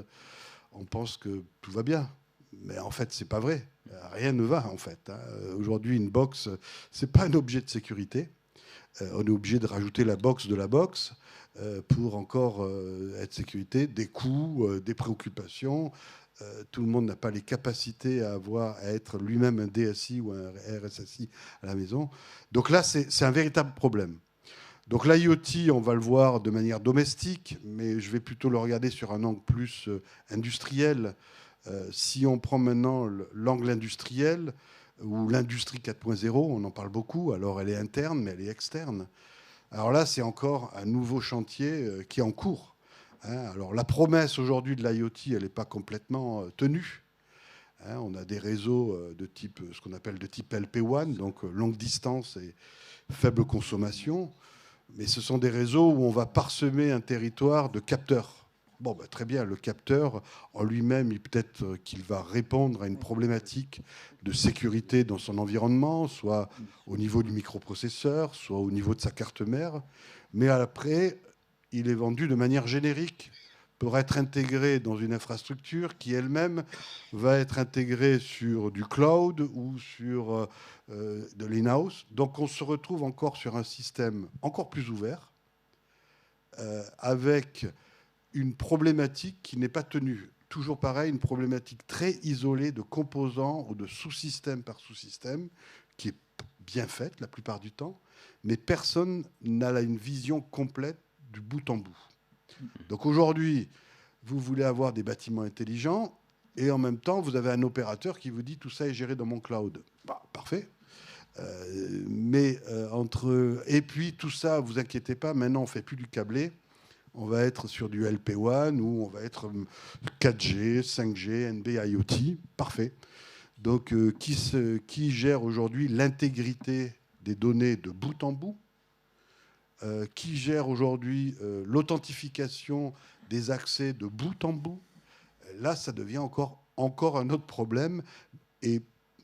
on pense que tout va bien. Mais en fait, c'est pas vrai. Rien ne va, en fait. Hein. Aujourd'hui, une box, c'est pas un objet de sécurité. On est obligé de rajouter la box de la box pour encore être sécurité, des coûts, des préoccupations. Tout le monde n'a pas les capacités à être lui-même un DSI ou un RSSI à la maison. Donc là, c'est un véritable problème. Donc l'IoT, on va le voir de manière domestique, mais je vais plutôt le regarder sur un angle plus industriel. Si on prend maintenant l'angle industriel ou l'industrie 4.0, on en parle beaucoup, alors elle est interne, mais elle est externe. Alors là, c'est encore un nouveau chantier qui est en cours. Hein. Alors la promesse aujourd'hui de l'IoT, elle n'est pas complètement tenue. Hein, on a des réseaux de type, ce qu'on appelle de type LP1, donc longue distance et faible consommation. Mais ce sont des réseaux où on va parsemer un territoire de capteurs. Bon, bah, très bien, le capteur, en lui-même, peut-être qu'il va répondre à une problématique de sécurité dans son environnement, soit au niveau du microprocesseur, soit au niveau de sa carte mère. Mais après, il est vendu de manière générique pour être intégré dans une infrastructure qui elle-même va être intégrée sur du cloud ou sur de l'in-house. Donc on se retrouve encore sur un système encore plus ouvert, avec une problématique qui n'est pas tenue. Toujours pareil, une problématique très isolée de composants ou de sous-système par sous-système, qui est bien faite la plupart du temps, mais personne n'a une vision complète du bout en bout. Donc aujourd'hui, vous voulez avoir des bâtiments intelligents et en même temps, vous avez un opérateur qui vous dit tout ça est géré dans mon cloud. Bah, parfait. Et puis tout ça, vous inquiétez pas, maintenant on ne fait plus du câblé. On va être sur du LP1 ou on va être 4G, 5G, NB, IoT. Parfait. Donc qui gère aujourd'hui l'intégrité des données de bout en bout? Qui gère aujourd'hui l'authentification des accès de bout en bout? Là, ça devient encore un autre problème, et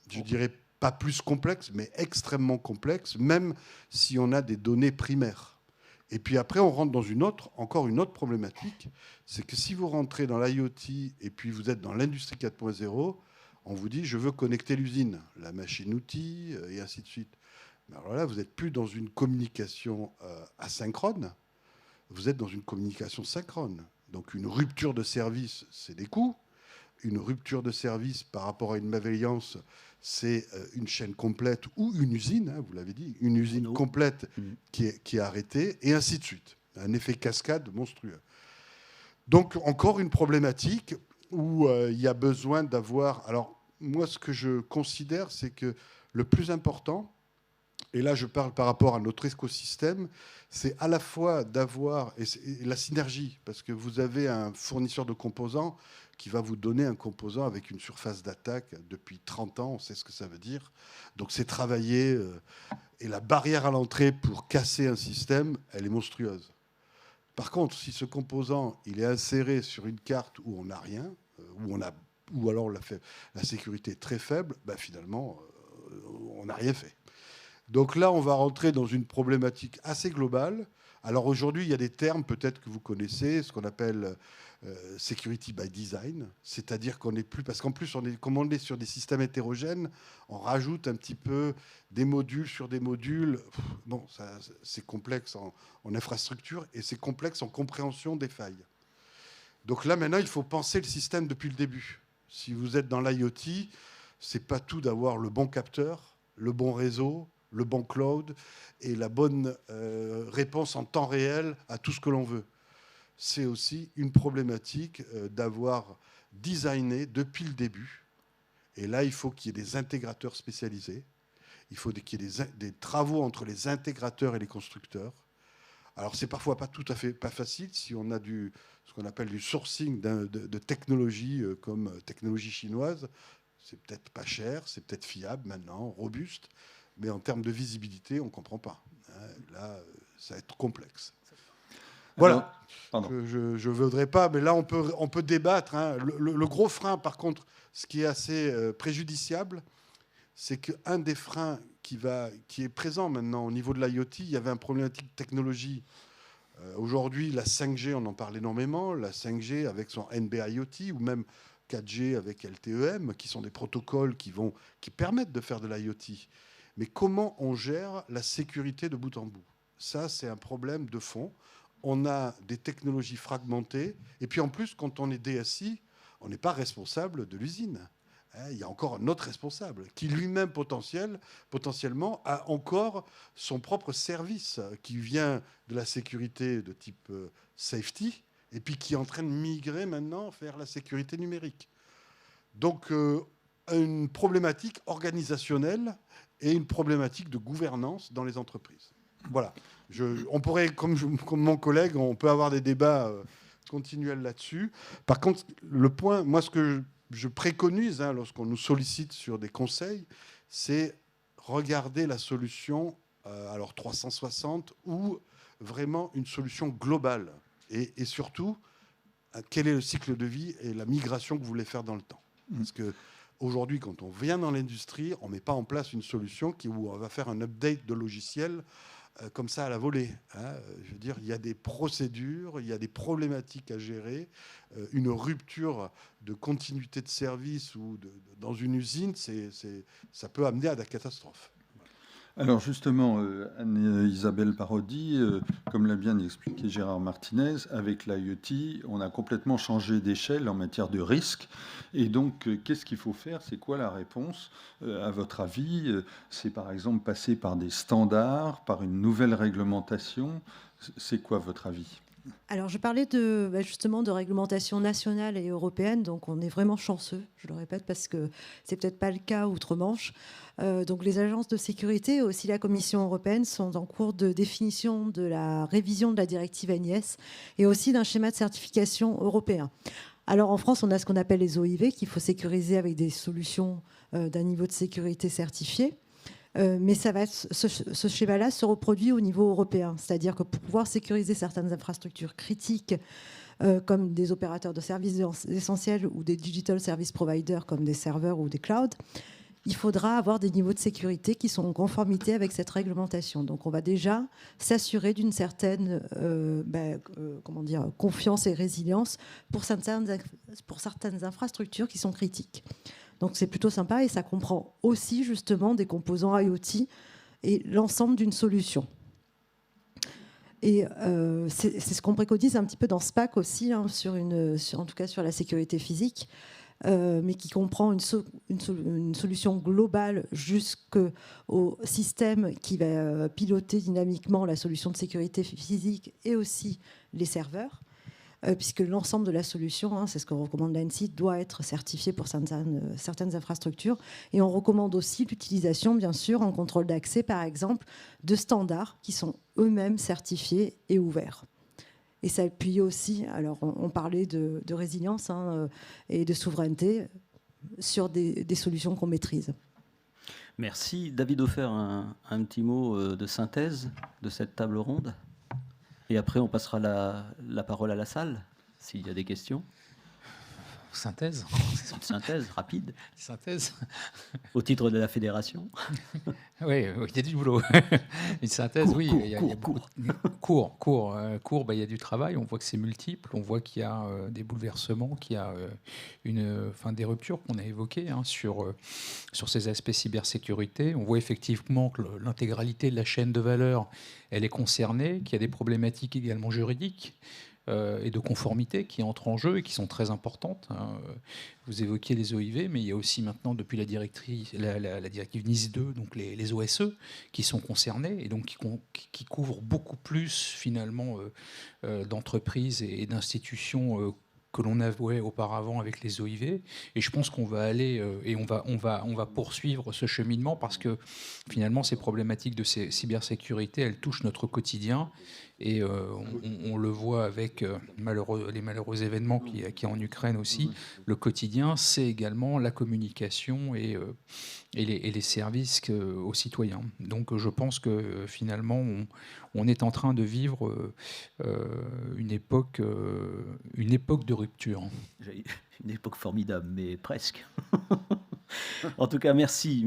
je dirais pas plus complexe, mais extrêmement complexe, même si on a des données primaires. Et puis après, on rentre dans encore une autre problématique, c'est que si vous rentrez dans l'IoT et puis vous êtes dans l'industrie 4.0, on vous dit, je veux connecter l'usine, la machine-outil, et ainsi de suite. Alors là, vous n'êtes plus dans une communication asynchrone, vous êtes dans une communication synchrone. Donc une rupture de service, c'est des coûts. Une rupture de service par rapport à une malveillance, c'est une chaîne complète ou une usine, hein, vous l'avez dit, une usine complète qui est arrêtée, et ainsi de suite. Un effet cascade monstrueux. Donc encore une problématique où il y a besoin d'avoir... Alors moi, ce que je considère, c'est que le plus important, et là je parle par rapport à notre écosystème, c'est à la fois d'avoir la synergie, parce que vous avez un fournisseur de composants qui va vous donner un composant avec une surface d'attaque depuis 30 ans, on sait ce que ça veut dire. Donc c'est travailler, et la barrière à l'entrée pour casser un système, elle est monstrueuse. Par contre, si ce composant il est inséré sur une carte où on n'a rien, ou alors la sécurité est très faible, ben finalement, on n'a rien fait. Donc là, on va rentrer dans une problématique assez globale. Alors aujourd'hui, il y a des termes peut-être que vous connaissez, ce qu'on appelle security by design, c'est-à-dire qu'on n'est plus... Parce qu'en plus, comme on est sur des systèmes hétérogènes, on rajoute un petit peu des modules sur des modules. Bon, c'est complexe en infrastructure et c'est complexe en compréhension des failles. Donc là, maintenant, il faut penser le système depuis le début. Si vous êtes dans l'IoT, c'est pas tout d'avoir le bon capteur, le bon réseau, le bon cloud et la bonne réponse en temps réel à tout ce que l'on veut. C'est aussi une problématique d'avoir designé depuis le début. Et là, il faut qu'il y ait des intégrateurs spécialisés. Il faut qu'il y ait des travaux entre les intégrateurs et les constructeurs, Alors, c'est parfois pas tout à fait pas facile si on a ce qu'on appelle du sourcing de technologies comme technologie chinoise. C'est peut-être pas cher, c'est peut-être fiable maintenant, robuste, mais en termes de visibilité, on ne comprend pas. Là, ça va être complexe. Voilà. Je ne voudrais pas, mais là, on peut débattre. Le gros frein, par contre, ce qui est assez préjudiciable, c'est qu'un des freins qui est présent maintenant au niveau de l'IoT, il y avait un problématique de technologie. Aujourd'hui, la 5G, on en parle énormément, la 5G avec son NB-IoT ou même 4G avec LTE-M, qui sont des protocoles qui permettent de faire de l'IoT. Mais comment on gère la sécurité de bout en bout? Ça, c'est un problème de fond. On a des technologies fragmentées. Et puis en plus, quand on est DSI, on n'est pas responsable de l'usine. Il y a encore un autre responsable qui lui-même potentiellement a encore son propre service qui vient de la sécurité de type safety et puis qui est en train de migrer maintenant vers la sécurité numérique. Donc une problématique organisationnelle et une problématique de gouvernance dans les entreprises. Voilà. On pourrait, comme mon collègue, on peut avoir des débats continuels là-dessus. Par contre, le point, moi, ce que je préconise lorsqu'on nous sollicite sur des conseils, c'est regarder la solution, alors 360, ou vraiment une solution globale. Et surtout, quel est le cycle de vie et la migration que vous voulez faire dans le temps. Parce qu'aujourd'hui, quand on vient dans l'industrie, on ne met pas en place une solution où on va faire un update de logiciel comme ça à la volée. Je veux dire, il y a des procédures, il y a des problématiques à gérer. Une rupture de continuité de service ou dans une usine, ça peut amener à des catastrophes. Alors justement, Anne-Isabelle Parodi, comme l'a bien expliqué Gérard Martinez, avec l'IoT, on a complètement changé d'échelle en matière de risque. Et donc, qu'est-ce qu'il faut faire? C'est quoi la réponse? À votre avis, c'est par exemple passer par des standards, par une nouvelle réglementation? C'est quoi votre avis? Alors, je parlais justement de réglementation nationale et européenne, donc on est vraiment chanceux, je le répète, parce que c'est peut-être pas le cas outre-Manche. Donc, les agences de sécurité et aussi la Commission européenne sont en cours de définition de la révision de la directive NIS et aussi d'un schéma de certification européen. Alors, en France, on a ce qu'on appelle les OIV, qu'il faut sécuriser avec des solutions d'un niveau de sécurité certifié. Mais ce schéma-là se reproduit au niveau européen. C'est-à-dire que pour pouvoir sécuriser certaines infrastructures critiques, comme des opérateurs de services essentiels ou des digital service providers comme des serveurs ou des clouds, il faudra avoir des niveaux de sécurité qui sont en conformité avec cette réglementation. Donc on va déjà s'assurer d'une certaine confiance et résilience pour certaines infrastructures qui sont critiques. Donc c'est plutôt sympa et ça comprend aussi justement des composants IoT et l'ensemble d'une solution. Et c'est ce qu'on préconise un petit peu dans SPAC aussi, en tout cas sur la sécurité physique, mais qui comprend une solution globale jusqu'au système qui va piloter dynamiquement la solution de sécurité physique et aussi les serveurs. Puisque l'ensemble de la solution, c'est ce que recommande l'ANSSI, doit être certifié pour certaines infrastructures. Et on recommande aussi l'utilisation, bien sûr, en contrôle d'accès, par exemple, de standards qui sont eux-mêmes certifiés et ouverts. Et ça appuie aussi, alors on parlait de résilience et de souveraineté sur des solutions qu'on maîtrise. Merci. David Hofer, un petit mot de synthèse de cette table ronde? Et après, on passera la parole à la salle, s'il y a des questions. Synthèse. Une synthèse rapide. Synthèse. Au titre de la fédération. Oui, il y a du boulot. Une synthèse, court, oui. Court, il y a il y a du travail. On voit que c'est multiple. On voit qu'il y a des bouleversements, qu'il y a des ruptures qu'on a évoquées sur ces aspects cybersécurité. On voit effectivement que l'intégralité de la chaîne de valeur, elle est concernée, qu'il y a des problématiques également juridiques et de conformité qui entrent en jeu et qui sont très importantes. Vous évoquiez les OIV, mais il y a aussi maintenant, depuis la directive NIS 2, donc les OSE qui sont concernés et donc qui couvrent beaucoup plus finalement d'entreprises et d'institutions que l'on avait auparavant avec les OIV. Et je pense qu'on va aller et on va poursuivre ce cheminement parce que finalement, ces problématiques de cybersécurité, elles touchent notre quotidien. Et on le voit avec les malheureux événements qu'il y a en Ukraine aussi. Le quotidien, c'est également la communication et les services aux citoyens. Donc je pense que finalement, on est en train de vivre une époque de rupture. Une époque formidable, mais presque. En tout cas, merci,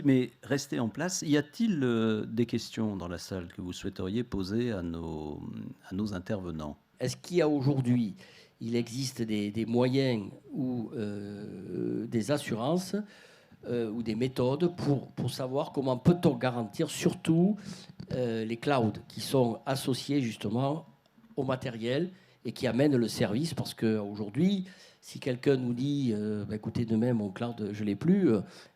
mais restez en place. Y a-t-il des questions dans la salle que vous souhaiteriez poser à nos intervenants? Est-ce qu'il y a aujourd'hui, il existe des moyens ou des assurances ou des méthodes pour savoir comment peut-on garantir surtout les clouds qui sont associés justement au matériel et qui amènent le service? Parce qu'aujourd'hui, si quelqu'un nous dit écoutez, demain, mon cloud, je ne l'ai plus,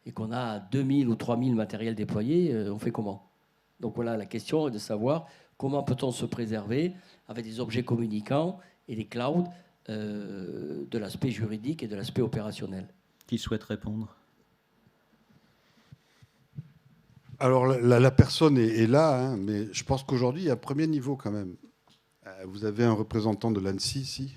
et qu'on a 2000 ou 3000 matériels déployés, on fait comment? Donc voilà, la question est de savoir comment peut-on se préserver avec des objets communicants et des clouds de l'aspect juridique et de l'aspect opérationnel. Qui souhaite répondre? Alors la personne est là, hein, mais je pense qu'aujourd'hui, il y a un premier niveau quand même. Vous avez un représentant de l'ANSSI ici,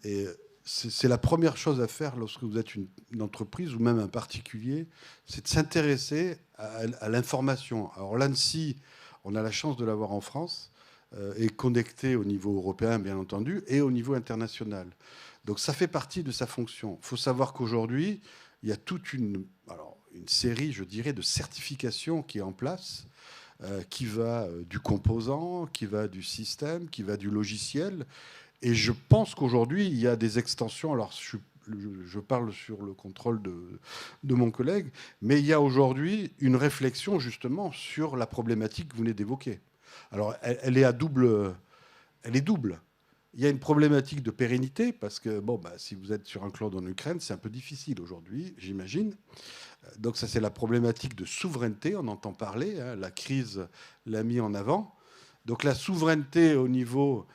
et c'est la première chose à faire lorsque vous êtes une entreprise ou même un particulier, c'est de s'intéresser à l'information. Alors l'ANSSI, on a la chance de l'avoir en France, est connecté au niveau européen, bien entendu, et au niveau international. Donc ça fait partie de sa fonction. Il faut savoir qu'aujourd'hui, il y a toute une série, je dirais, de certifications qui est en place, qui va du composant, qui va du système, qui va du logiciel. Et je pense qu'aujourd'hui, il y a des extensions. Alors, je parle sur le contrôle de mon collègue, mais il y a aujourd'hui une réflexion justement sur la problématique que vous venez d'évoquer. Alors, elle est double. Il y a une problématique de pérennité, parce que si vous êtes sur un cloud en Ukraine, c'est un peu difficile aujourd'hui, j'imagine. Donc ça, c'est la problématique de souveraineté, on entend parler, hein, la crise l'a mis en avant. Donc la souveraineté au niveau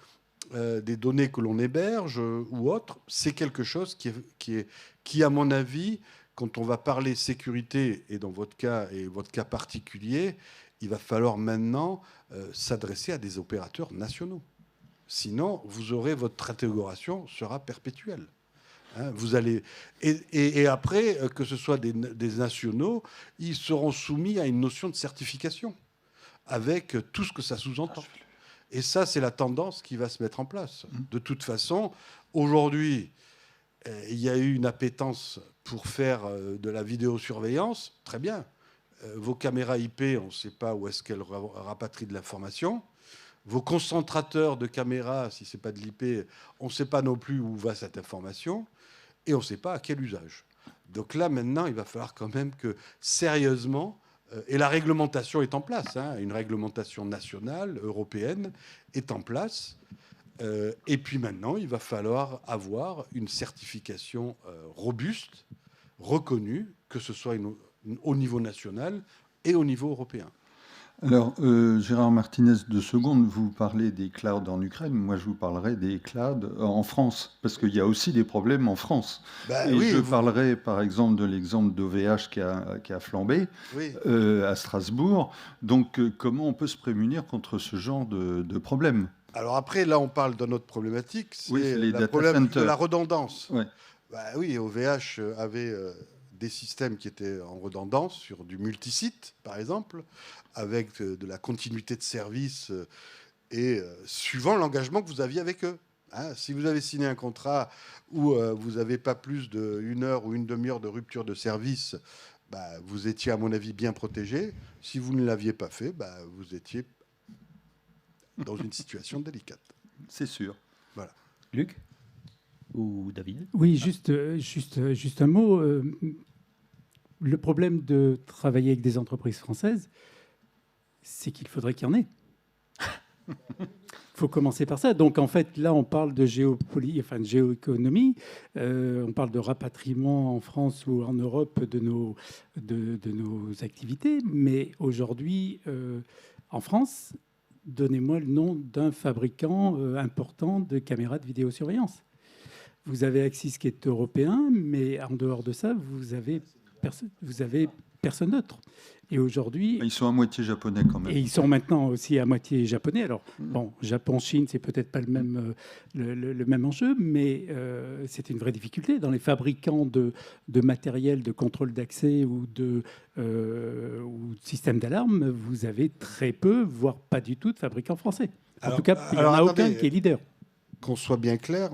des données que l'on héberge ou autre, c'est quelque chose qui, à mon avis, quand on va parler sécurité, et dans votre cas particulier, il va falloir maintenant s'adresser à des opérateurs nationaux. Sinon, votre interrogation sera perpétuelle. Hein, vous allez, et après, que ce soit des nationaux, ils seront soumis à une notion de certification, avec tout ce que ça sous-entend. Et ça, c'est la tendance qui va se mettre en place. De toute façon, aujourd'hui, il y a eu une appétence pour faire de la vidéosurveillance. Très bien. Vos caméras IP, on ne sait pas où est-ce qu'elles rapatrient de l'information. Vos concentrateurs de caméras, si ce n'est pas de l'IP, on ne sait pas non plus où va cette information. Et on ne sait pas à quel usage. Donc là, maintenant, il va falloir quand même que, sérieusement, et la réglementation est en place, hein, une réglementation nationale, européenne, est en place. Et puis maintenant, il va falloir avoir une certification robuste, reconnue, que ce soit au niveau national et au niveau européen. Alors, Gérard Martinez, 2 secondes, vous parlez des clouds en Ukraine, moi je vous parlerai des clouds en France, parce qu'il y a aussi des problèmes en France. Parlerai par exemple de l'exemple d'OVH qui a flambé à Strasbourg. Donc, comment on peut se prémunir contre ce genre de problème? Alors après, là on parle d'une autre problématique, c'est la problématique de la redondance. Oui, OVH avait des systèmes qui étaient en redondance sur du multisite, par exemple, avec de la continuité de service et suivant l'engagement que vous aviez avec eux. Hein, si vous avez signé un contrat où vous n'avez pas plus d'1 heure ou une demi-heure de rupture de service, vous étiez, à mon avis, bien protégé. Si vous ne l'aviez pas fait, vous étiez dans une situation délicate. C'est sûr. Voilà. Luc ou David? Oui, juste un mot. Le problème de travailler avec des entreprises françaises, c'est qu'il faudrait qu'il y en ait. Il faut commencer par ça. Donc, en fait, là, on parle de géoéconomie. On parle de rapatriement en France ou en Europe de nos activités. Mais aujourd'hui, en France, donnez-moi le nom d'un fabricant important de caméras de vidéosurveillance. vous avez Axis qui est européen, mais en dehors de ça, vous avez personne d'autre. Et aujourd'hui... Ils sont à moitié japonais quand même. Et ils sont maintenant aussi à moitié japonais. Alors, bon, Japon-Chine, c'est peut-être pas le même enjeu, mais c'est une vraie difficulté. Dans les fabricants de matériel de contrôle d'accès ou de système d'alarme, vous avez très peu, voire pas du tout, de fabricants français. En tout cas, il n'y en a aucun qui est leader. Qu'on soit bien clair,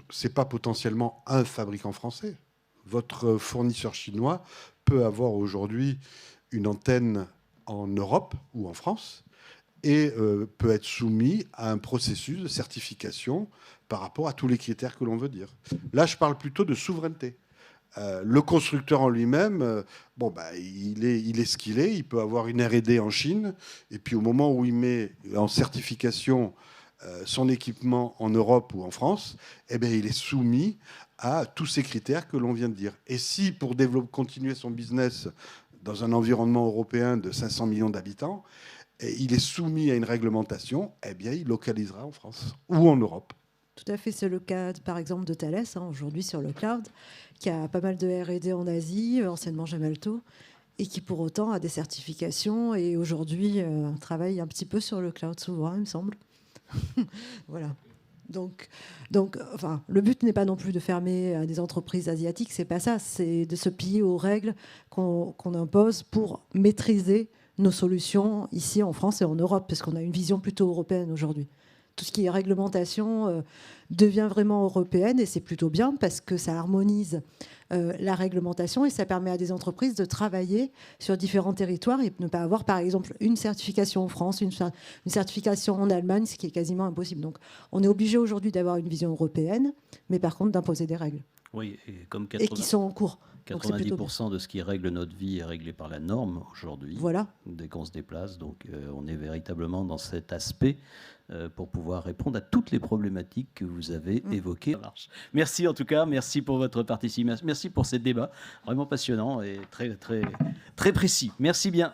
c'est pas potentiellement un fabricant français. Votre fournisseur chinois peut avoir aujourd'hui une antenne en Europe ou en France et peut être soumis à un processus de certification par rapport à tous les critères que l'on veut dire. Là, je parle plutôt de souveraineté. Le constructeur en lui-même, il est ce qu'il est. Il peut avoir une R&D en Chine et puis au moment où il met en certification son équipement en Europe ou en France, il est soumis à tous ces critères que l'on vient de dire. Et si, pour continuer son business dans un environnement européen de 500 millions d'habitants, il est soumis à une réglementation, il localisera en France ou en Europe. Tout à fait, c'est le cas, par exemple, de Thales, aujourd'hui sur le cloud, qui a pas mal de R&D en Asie, anciennement Gemalto, et qui pour autant a des certifications et aujourd'hui travaille un petit peu sur le cloud souverain, il me semble. Voilà. Donc, le but n'est pas non plus de fermer des entreprises asiatiques, c'est pas ça, c'est de se plier aux règles qu'on impose pour maîtriser nos solutions ici en France et en Europe, parce qu'on a une vision plutôt européenne aujourd'hui. Tout ce qui est réglementation devient vraiment européenne et c'est plutôt bien parce que ça harmonise la réglementation et ça permet à des entreprises de travailler sur différents territoires et ne pas avoir, par exemple, une certification en France, une certification en Allemagne, ce qui est quasiment impossible. Donc, on est obligé aujourd'hui d'avoir une vision européenne, mais par contre d'imposer des règles. Oui, et qui sont en cours. 90% de ce qui règle notre vie est réglé par la norme aujourd'hui, voilà. Dès qu'on se déplace. Donc on est véritablement dans cet aspect pour pouvoir répondre à toutes les problématiques que vous avez évoquées. Merci en tout cas, merci pour votre participation, merci pour ces débats vraiment passionnants et très, très, très précis. Merci bien.